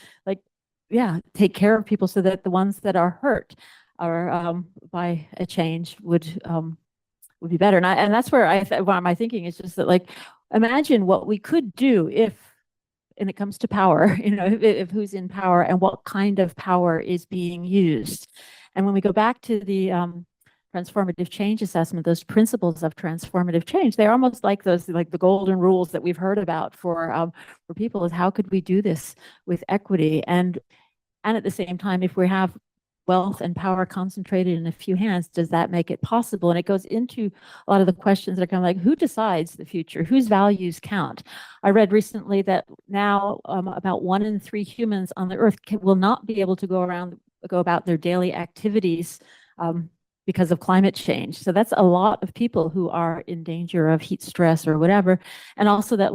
S3: take care of people, so that the ones that are hurt by a change would be better. And that's where my thinking is just that, imagine what we could do and it comes to power, if who's in power and what kind of power is being used. And when we go back to the transformative change assessment, those principles of transformative change, they're almost like those, like the golden rules that we've heard about for people, is how could we do this with equity? And at the same time, if we have wealth and power concentrated in a few hands, does that make it possible? And it goes into a lot of the questions that are kind of like, who decides the future? Whose values count? I read recently that now about 1 in 3 humans on the earth will not be able to go about their daily activities because of climate change. So that's a lot of people who are in danger of heat stress or whatever. And also that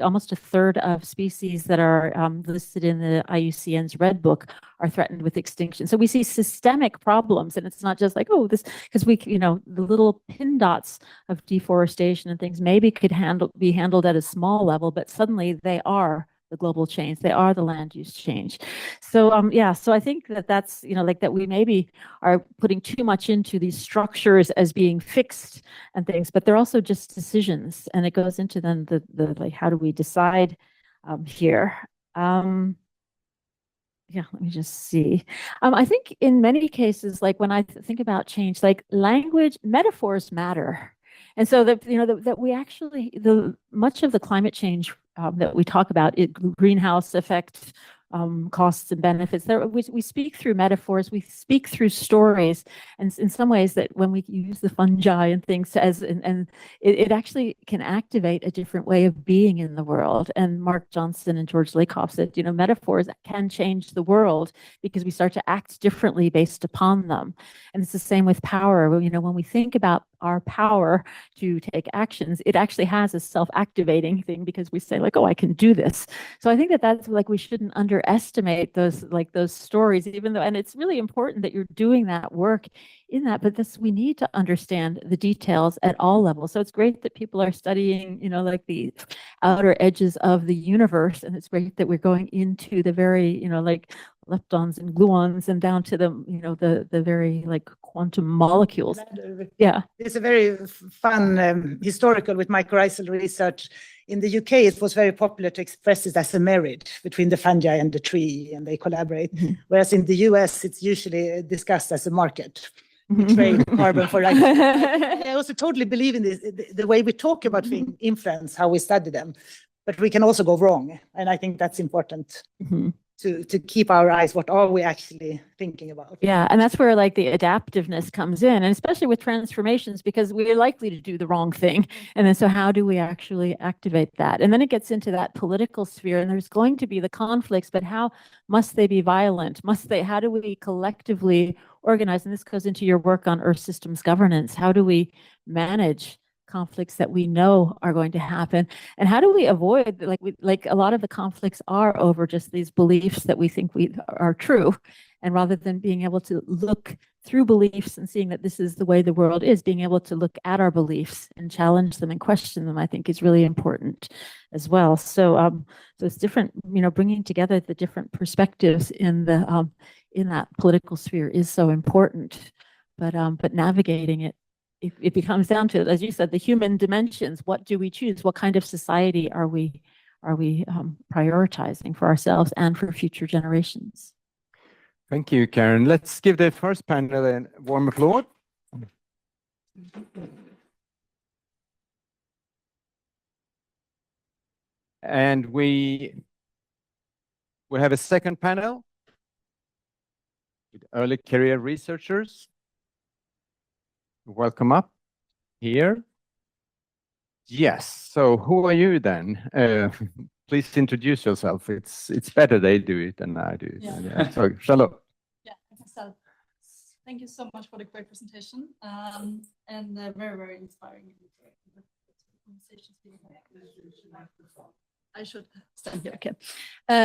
S3: almost a third of species that are listed in the IUCN's Red Book are threatened with extinction. So we see systemic problems, and it's not just like, oh, this, because the little pin dots of deforestation and things maybe could be handled at a small level, but suddenly they are the global change. They are the land use change. So so I think that's that we maybe are putting too much into these structures as being fixed and things, but they're also just decisions, and it goes into then the how do we decide here. Let me just see. I think in many cases, when I think about change, language, metaphors matter. And so that we actually, much of the climate change that we talk about, greenhouse effect, costs and benefits, we speak through metaphors, we speak through stories, and in some ways that when we use the fungi and things it actually can activate a different way of being in the world. And Mark Johnson and George Lakoff said, metaphors can change the world because we start to act differently based upon them. And it's the same with power. When we think about our power to take actions, it actually has a self-activating thing because we say like, oh, I can do this. So I think that that's like, we shouldn't underestimate those stories, even though, and it's really important that you're doing that work in that, but we need to understand the details at all levels. So it's great that people are studying, like the outer edges of the universe. And it's great that we're going into the very, like leptons and gluons and down to the very like quantum molecules. Yeah.
S5: It's a very fun historical with mycorrhizal research. In the UK, it was very popular to express it as a marriage between the fungi and the tree, and they collaborate. Whereas in the US, it's usually discussed as a market. We trade carbon for life. I also totally believe in this. The way we talk about things influence how we study them, but we can also go wrong. And I think that's important to keep our eyes. What are we actually thinking about?
S3: Yeah, and that's where like the adaptiveness comes in, and especially with transformations, because we're likely to do the wrong thing. And then so how do we actually activate that? And then it gets into that political sphere, and there's going to be the conflicts, but how must they be violent? How do we collectively organize? And this goes into your work on Earth systems governance. How do we manage conflicts that we know are going to happen, and how do we avoid like a lot of the conflicts are over just these beliefs that we think are true, and rather than being able to look through beliefs and seeing that this is the way the world is, being able to look at our beliefs and challenge them and question them, I think is really important as well. So so it's different, bringing together the different perspectives in that political sphere is so important, but navigating it, it becomes down to, as you said, the human dimensions. What do we choose? What kind of society are we prioritizing for ourselves and for future generations?
S1: Thank you, Karen. Let's give the first panel a warm applause. And we will have a second panel with early career researchers. Welcome up here. Yes, so who are you then? Please introduce yourself. It's better they do it than I do it. Yeah. So, Charlotte.
S7: Yeah, so thank you so much for the great presentation, and very, very inspiring. I should stand here, okay.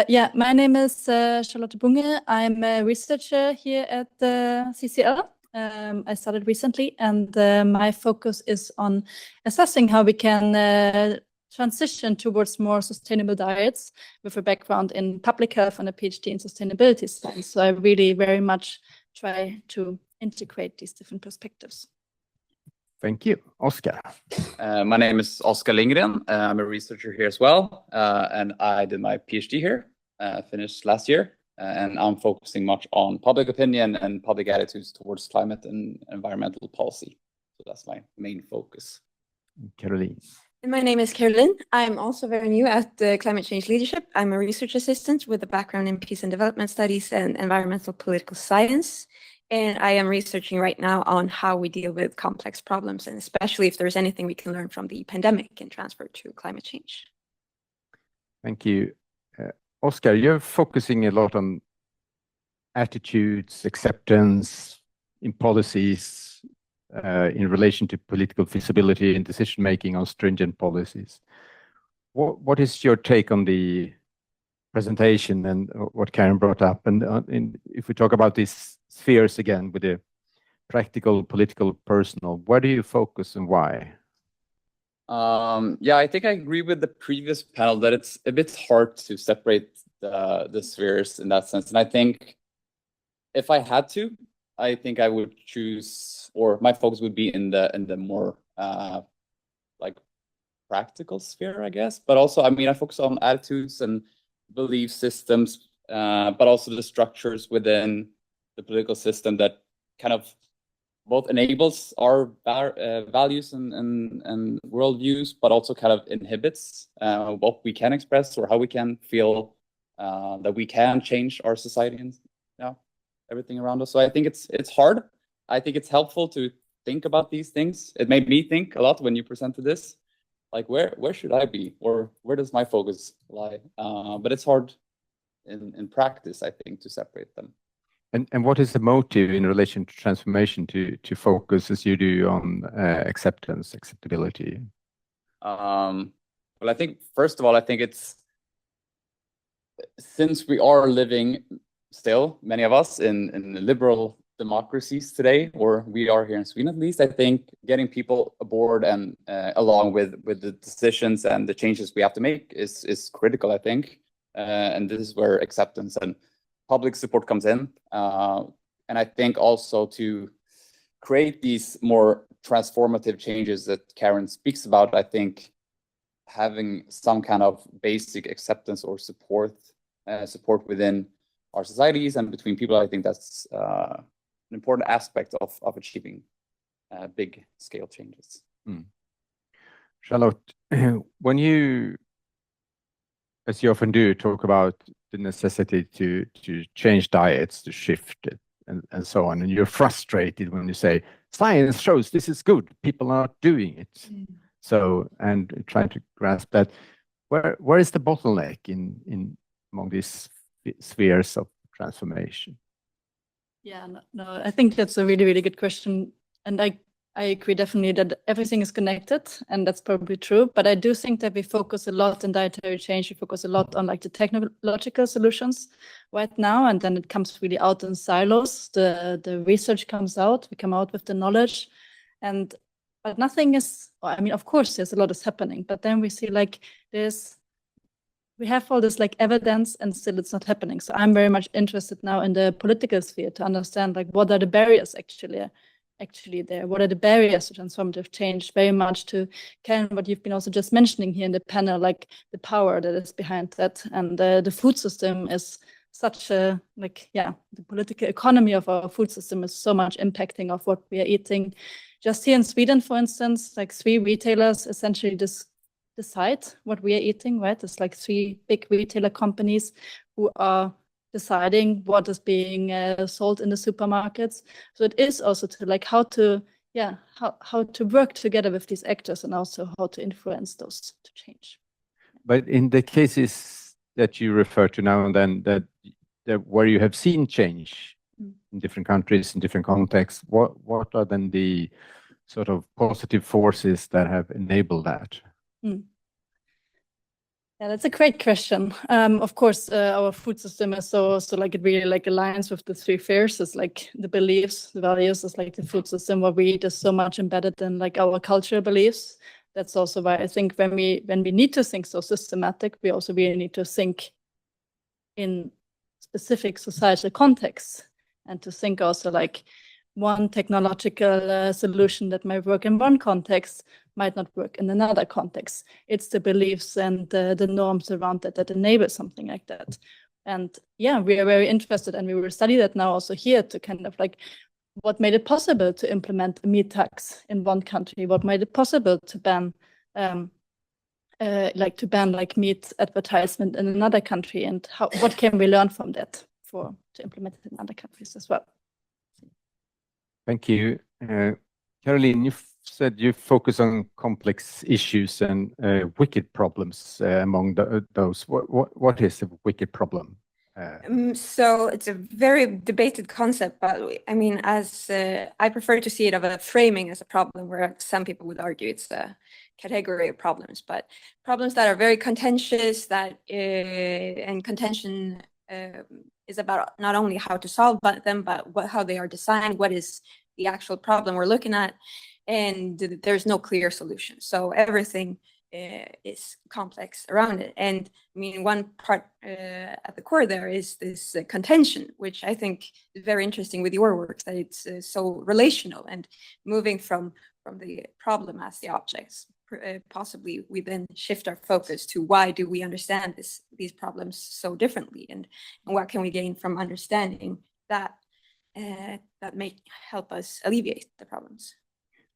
S7: Yeah, my name is Charlotte Bunge. I'm a researcher here at the CCL. I started recently, and my focus is on assessing how we can transition towards more sustainable diets with a background in public health and a PhD in sustainability science. So I really very much try to integrate these different perspectives.
S1: Thank you. Oskar.
S8: My name is Oskar Lindgren. I'm a researcher here as well, and I did my PhD here, finished last year. And I'm focusing much on public opinion and public attitudes towards climate and environmental policy. So that's my main focus.
S1: Karoline.
S9: My name is Karoline. I'm also very new at the Climate Change Leadership. I'm a research assistant with a background in peace and development studies and environmental political science. And I am researching right now on how we deal with complex problems, and especially if there's anything we can learn from the pandemic and transfer to climate change.
S1: Thank you. Oskar, you're focusing a lot on attitudes, acceptance in policies, in relation to political feasibility and decision-making on stringent policies. What is your take on the presentation and what Karen brought up? And if we talk about these spheres again with the practical, political, personal, where do you focus and why?
S8: Yeah, I think I agree with the previous panel that it's a bit hard to separate the spheres in that sense. And I think if I had to, I think I would choose, or my focus would be in the more like practical sphere, I guess. But also, I mean, I focus on attitudes and belief systems, but also the structures within the political system that kind of both enables our values and worldviews, but also kind of inhibits what we can express or how we can feel that we can change our society and everything around us. So I think it's hard. I think it's helpful to think about these things. It made me think a lot when you presented this, like where should I be, or where does my focus lie? But it's hard in practice, I think, to separate them.
S1: And what is the motive in relation to transformation to focus as you do on acceptability?
S8: Well, I think first of all, I think it's since we are living still, many of us in liberal democracies today, or we are here in Sweden at least, I think getting people aboard and along with the decisions and the changes we have to make is critical, I think. And this is where acceptance and public support comes in. And I think also to create these more transformative changes that Karen speaks about, I think having some kind of basic acceptance or support within our societies and between people, I think that's an important aspect of achieving big scale changes.
S1: Charlotte, when you, as you often do, talk about the necessity to change diets, to shift it, and so on, and you're frustrated when you say, science shows this is good, people are not doing it. So, and trying to grasp that, where is the bottleneck in among these spheres of transformation?
S7: Yeah, no, I think that's a really, really good question. And I agree definitely that everything is connected, and that's probably true. But I do think that we focus a lot on dietary change. We focus a lot on like the technological solutions right now, and then it comes really out in silos. The research comes out, we come out with the knowledge, but nothing is. I mean, of course, there's a lot is happening, but then we see like we have all this like evidence, and still it's not happening. So I'm very much interested now in the political sphere to understand like what are the barriers actually there? What are the barriers to transformative change? Very much to kind of what you've been also just mentioning here in the panel, like the power that is behind that. And the food system is such a, the political economy of our food system is so much impacting of what we are eating. Just here in Sweden, for instance, like 3 retailers essentially decide what we are eating, right? It's like 3 big retailer companies who are deciding what is being sold in the supermarkets. So it is also to like how to work together with these actors, and also how to influence those to change.
S1: But in the cases that you refer to now and then, that where you have seen change in different countries, in different contexts, what are then the sort of positive forces that have enabled that?
S7: Yeah, that's a great question. Of course, our food system is so like it really like aligns with the 3 spheres. It's like the beliefs, the values. It's like the food system. What we eat is so much embedded in like our cultural beliefs. That's also why I think when we need to think so systematic, we also really need to think in specific societal contexts, and to think also like one technological solution that might work in one context might not work in another context. It's the beliefs and the norms around that enable something like that. And yeah, we are very interested, and we will study that now also here to kind of like what made it possible to implement a meat tax in one country, what made it possible to ban meat advertisement in another country, and what can we learn from that to implement it in other countries as well.
S1: Thank you. Karoline, you said you focus on complex issues and wicked problems among those. What is a wicked problem?
S9: So it's a very debated concept, but I mean, as I prefer to see it of a framing as a problem, where some people would argue it's a category of problems, but problems that are very contentious, and contention is about not only how to solve them, but how they are designed, what is the actual problem we're looking at, and there's no clear solution. So everything is complex around it. And I mean, one part at the core there is this contention, which I think is very interesting with your work, that it's so relational and moving from the problem as the objects. Possibly we then shift our focus to why do we understand these problems so differently, and what can we gain from understanding that may help us alleviate the problems.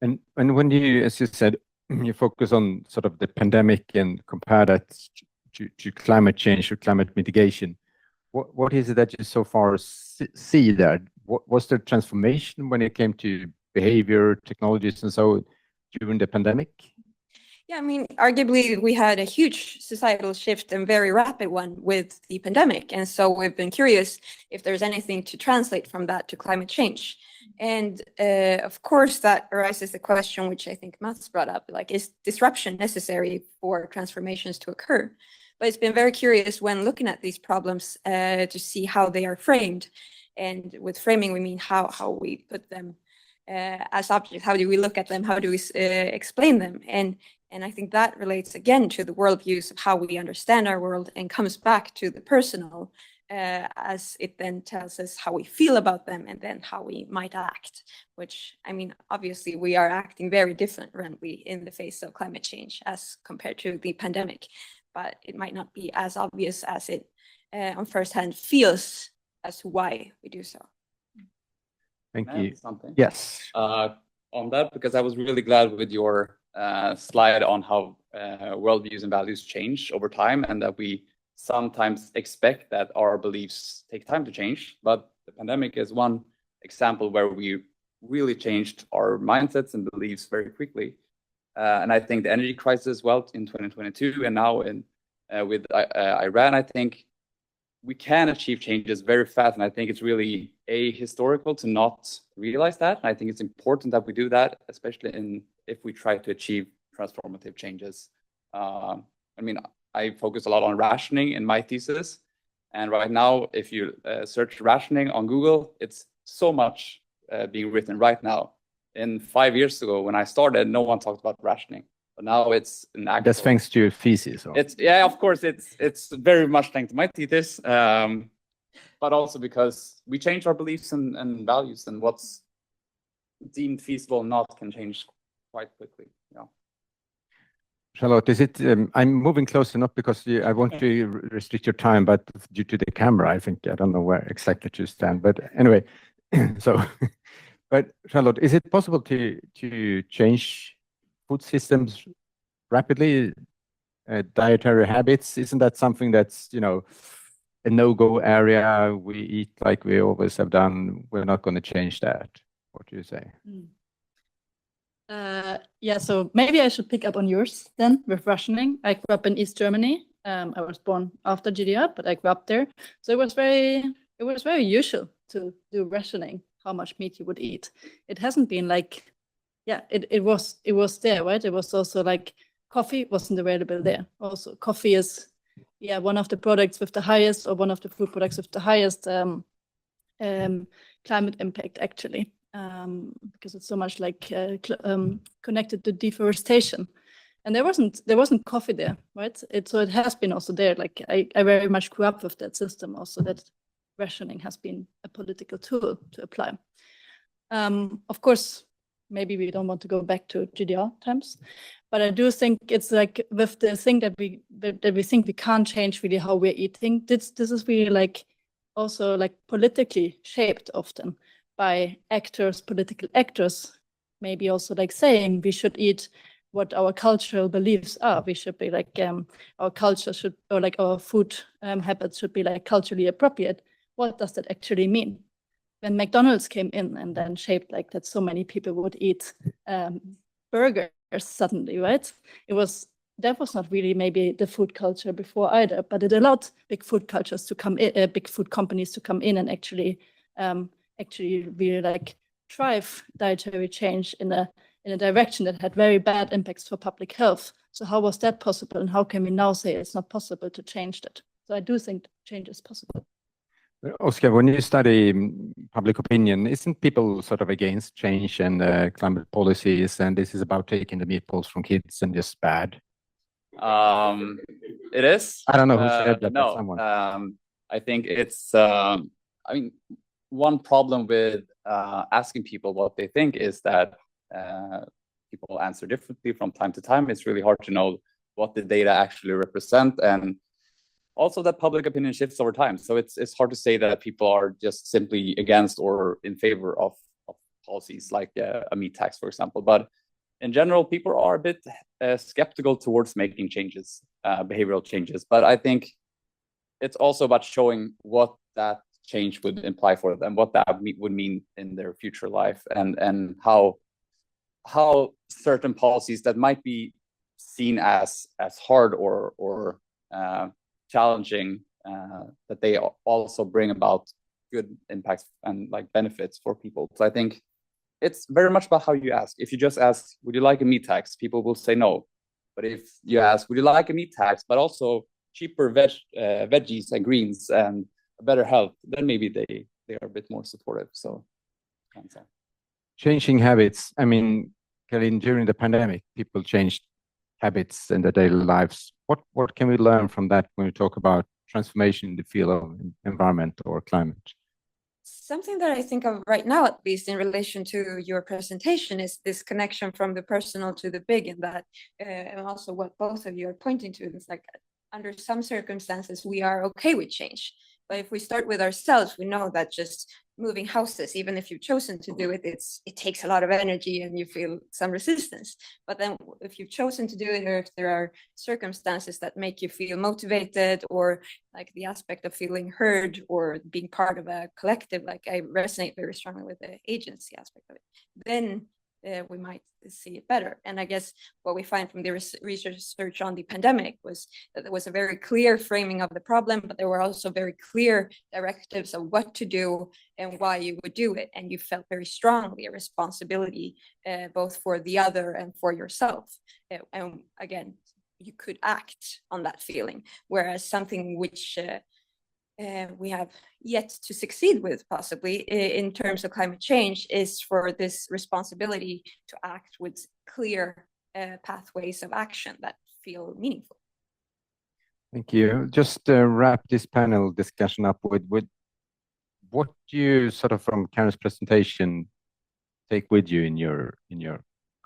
S1: And when you, as you said, you focus on sort of the pandemic and compare that to climate change or climate mitigation, what is it that you so far see there? Was there transformation when it came to behavior, technologies, and so during the pandemic?
S9: Yeah, I mean, arguably, we had a huge societal shift and very rapid one with the pandemic. And so we've been curious if there's anything to translate from that to climate change. And of course, that arises the question, which I think Mats brought up, like, is disruption necessary for transformations to occur? But it's been very curious when looking at these problems to see how they are framed. And with framing, we mean how we put them as objects. How do we look at them? How do we explain them? And I think that relates again to the worldviews of how we understand our world and comes back to the personal as it then tells us how we feel about them and then how we might act, which, I mean, obviously we are acting very differently in the face of climate change as compared to the pandemic, but it might not be as obvious as it on first hand feels as to why we do so.
S1: Thank
S8: Can I
S1: you.
S8: add something?
S1: Yes.
S8: On that, because I was really glad with your slide on how worldviews and values change over time, and that we sometimes expect that our beliefs take time to change. But the pandemic is one example where we really changed our mindsets and beliefs very quickly. And I think the energy crisis as well in 2022, and now with Iran, I think we can achieve changes very fast. And I think it's really historical to not realize that. And I think it's important that we do that, especially if we try to achieve transformative changes. I mean, I focus a lot on rationing in my thesis. And right now, if you search rationing on Google, it's so much being written right now. And 5 years ago, when I started, no one talked about rationing. But now it's an actual...
S1: That's thanks to your thesis. Or...
S8: Yeah, of course, it's very much thanks to my thesis, but also because we change our beliefs and values, and what's deemed feasible or not can change quite quickly. Yeah.
S1: Charlotte, is it? I'm moving close enough because I want to restrict your time, but due to the camera, I think I don't know where exactly to stand. But anyway, so. But Charlotte, is it possible to change food systems rapidly? Dietary habits, isn't that something that's, you know, a no-go area? We eat like we always have done. We're not going to change that. What do you say?
S7: Yeah, so maybe I should pick up on yours then with rationing. I grew up in East Germany. I was born after GDR, but I grew up there. So it was very usual to do rationing, how much meat you would eat. It hasn't been like, yeah, it was there, right? It was also like coffee wasn't available there. Also, coffee is, yeah, one of the products with the highest, or one of the food products with the highest climate impact, actually. Because it's so much like connected to deforestation, and there wasn't coffee there, right? So it has been also there. Like I very much grew up with that system also, that rationing has been a political tool to apply. Of course, maybe we don't want to go back to GDR times, but I do think it's like with the thing that we think we can't change really how we're eating. This is really like also like politically shaped often by actors, political actors, maybe also like saying we should eat what our cultural beliefs are. We should be like, our culture should, or like our food habits should be like culturally appropriate. What does that actually mean? When McDonald's came in and then shaped like that so many people would eat burgers suddenly, right? That was not really maybe the food culture before either, but it allowed big food cultures to come in, big food companies to come in and actually really like drive dietary change in a direction that had very bad impacts for public health. So how was that possible, and how can we now say it's not possible to change that? So I do think change is possible.
S1: Oskar, when you study public opinion, isn't people sort of against change and climate policies, and this is about taking the meatballs from kids and just bad?
S8: It is.
S1: I don't know who said that.
S8: No,
S1: someone.
S8: I think it's. I mean, one problem with asking people what they think is that people answer differently from time to time. It's really hard to know what the data actually represent, and also that public opinion shifts over time. So it's hard to say that people are just simply against or in favor of policies like a meat tax, for example. But in general, people are a bit skeptical towards making changes, behavioral changes. But I think it's also about showing what that change would imply for them, what that would mean in their future life, and how certain policies that might be seen as hard or challenging, that they also bring about good impacts and like benefits for people. So I think it's very much about how you ask. If you just ask, would you like a meat tax? People will say no. But if you ask, would you like a meat tax, but also cheaper veggies and greens and better health, then maybe they are a bit more supportive. So
S1: changing habits. I mean, Karoline, during the pandemic, people changed habits in their daily lives. What can we learn from that when we talk about transformation in the field of environment or climate?
S9: Something that I think of right now, at least in relation to your presentation, is this connection from the personal to the big, and that, and also what both of you are pointing to. It's like, under some circumstances, we are okay with change. But if we start with ourselves, we know that just moving houses, even if you've chosen to do it, it takes a lot of energy and you feel some resistance. But then if you've chosen to do it, or if there are circumstances that make you feel motivated, or like the aspect of feeling heard or being part of a collective, like I resonate very strongly with the agency aspect of it, then we might see it better. And I guess what we find from the research on the pandemic was that there was a very clear framing of the problem, but there were also very clear directives of what to do and why you would do it. And you felt very strongly a responsibility, both for the other and for yourself. And again, you could act on that feeling, whereas something which we have yet to succeed with, possibly in terms of climate change, is for this responsibility to act with clear pathways of action that feel meaningful.
S1: Thank you. Just wrap this panel discussion up with what do you sort of, from Karen's presentation, take with you in your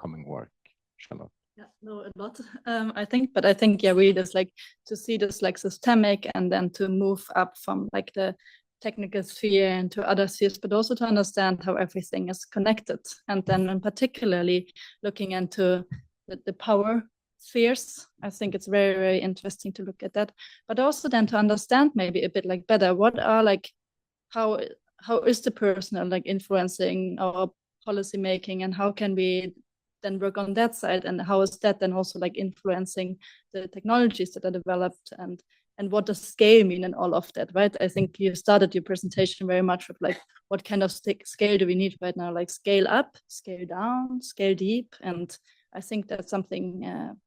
S1: coming work, Charlotte?
S7: Yeah, no, a lot, I think, but I think, yeah, really just like to see this like systemic, and then to move up from like the technical sphere into other spheres, but also to understand how everything is connected. And then particularly looking into the power spheres, I think it's very, very interesting to look at that, but also then to understand maybe a bit like better, what are like, how is the personal like influencing our policy making, and how can we then work on that side, and how is that then also like influencing the technologies that are developed, and what does scale mean and all of that, right? I think you started your presentation very much with like, what kind of scale do we need right now? Like scale up, scale down, scale deep. And I think that's something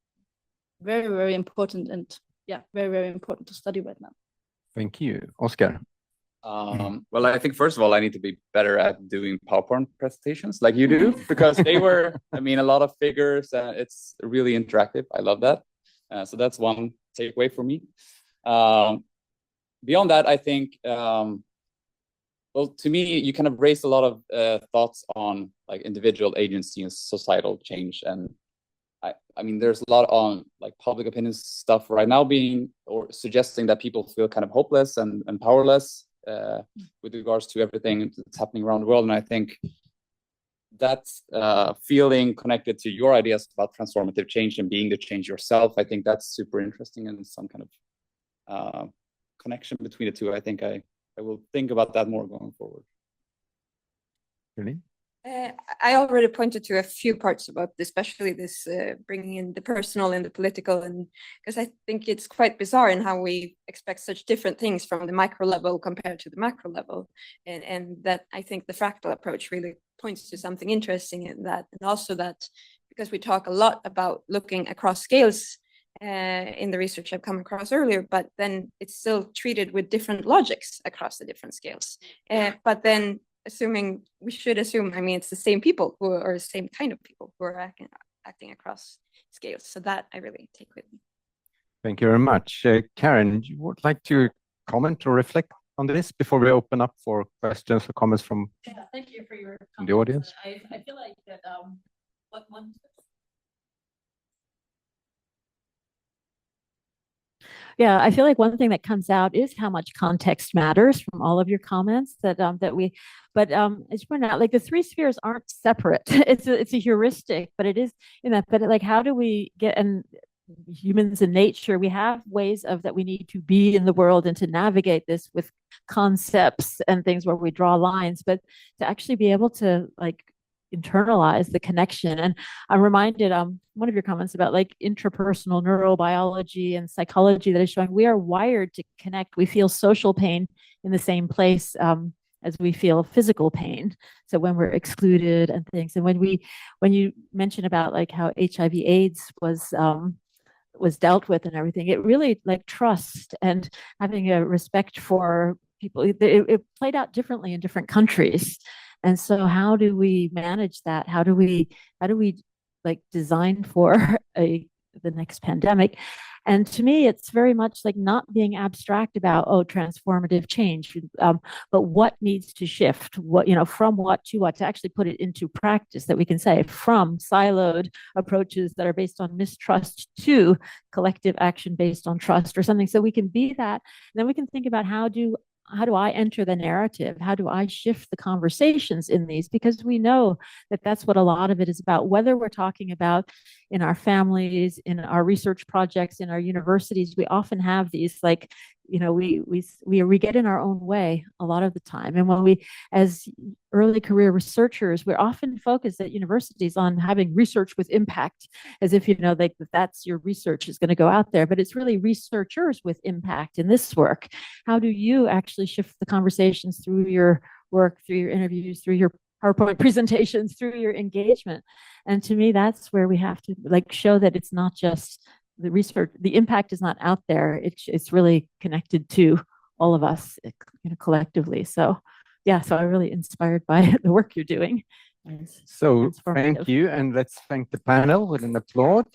S7: very, very important, and yeah, very, very important to study right now.
S1: Thank you. Oskar?
S8: Well, I think first of all, I need to be better at doing PowerPoint presentations like you do, because they were, I mean, a lot of figures, and it's really interactive. I love that. So that's one takeaway for me. Beyond that, I think, well, to me, you kind of raised a lot of thoughts on like individual agency and societal change. And I mean, there's a lot on like public opinion stuff right now being, or suggesting that people feel kind of hopeless and powerless with regards to everything that's happening around the world. And I think that's feeling connected to your ideas about transformative change and being the change yourself. I think that's super interesting, and some kind of connection between the two. I think I will think about that more going forward.
S1: Really?
S9: I already pointed to a few parts about, especially this bringing in the personal and the political, and because I think it's quite bizarre in how we expect such different things from the micro level compared to the macro level, and that I think the fractal approach really points to something interesting in that, and also that because we talk a lot about looking across scales in the research I've come across earlier, but then it's still treated with different logics across the different scales, but then we should assume, I mean, it's the same people who are the same kind of people who are acting across scales. So that I really take with me.
S1: Thank you very much. Karen, you would like to comment or reflect on this before we open up for questions or comments from
S3: thank you for your
S1: the audience?
S3: I feel like that one. Yeah, I feel like one thing that comes out is how much context matters from all of your comments but as you pointed out, like the three spheres aren't separate. It's a heuristic, but it is in that, but like, how do we get, and humans and nature, we have ways of that we need to be in the world and to navigate this with concepts and things where we draw lines, but to actually be able to like internalize the connection. And I'm reminded one of your comments about like intrapersonal neurobiology and psychology that is showing we are wired to connect. We feel social pain in the same place as we feel physical pain. So when we're excluded and things, and when you mention about like how HIV/AIDS was dealt with and everything, it really like trust and having a respect for people. It played out differently in different countries. And so how do we manage that? How do we like design for the next pandemic? And to me, it's very much like not being abstract about, transformative change, but what needs to shift, from what to what, to actually put it into practice, that we can say from siloed approaches that are based on mistrust to collective action based on trust or something. So we can be that. And then we can think about how do I enter the narrative? How do I shift the conversations in these? Because we know that that's what a lot of it is about, whether we're talking about in our families, in our research projects, in our universities. We often have these we get in our own way a lot of the time. And when we, as early career researchers, we're often focused at universities on having research with impact, as if, that's your research is going to go out there. But it's really researchers with impact in this work. How do you actually shift the conversations through your work, through your interviews, through your PowerPoint presentations, through your engagement? And to me, that's where we have to show that it's not just the research, the impact is not out there. It's really connected to all of us, collectively. So I'm really inspired by the work you're doing.
S1: So thank you, and let's thank the panel with an applause.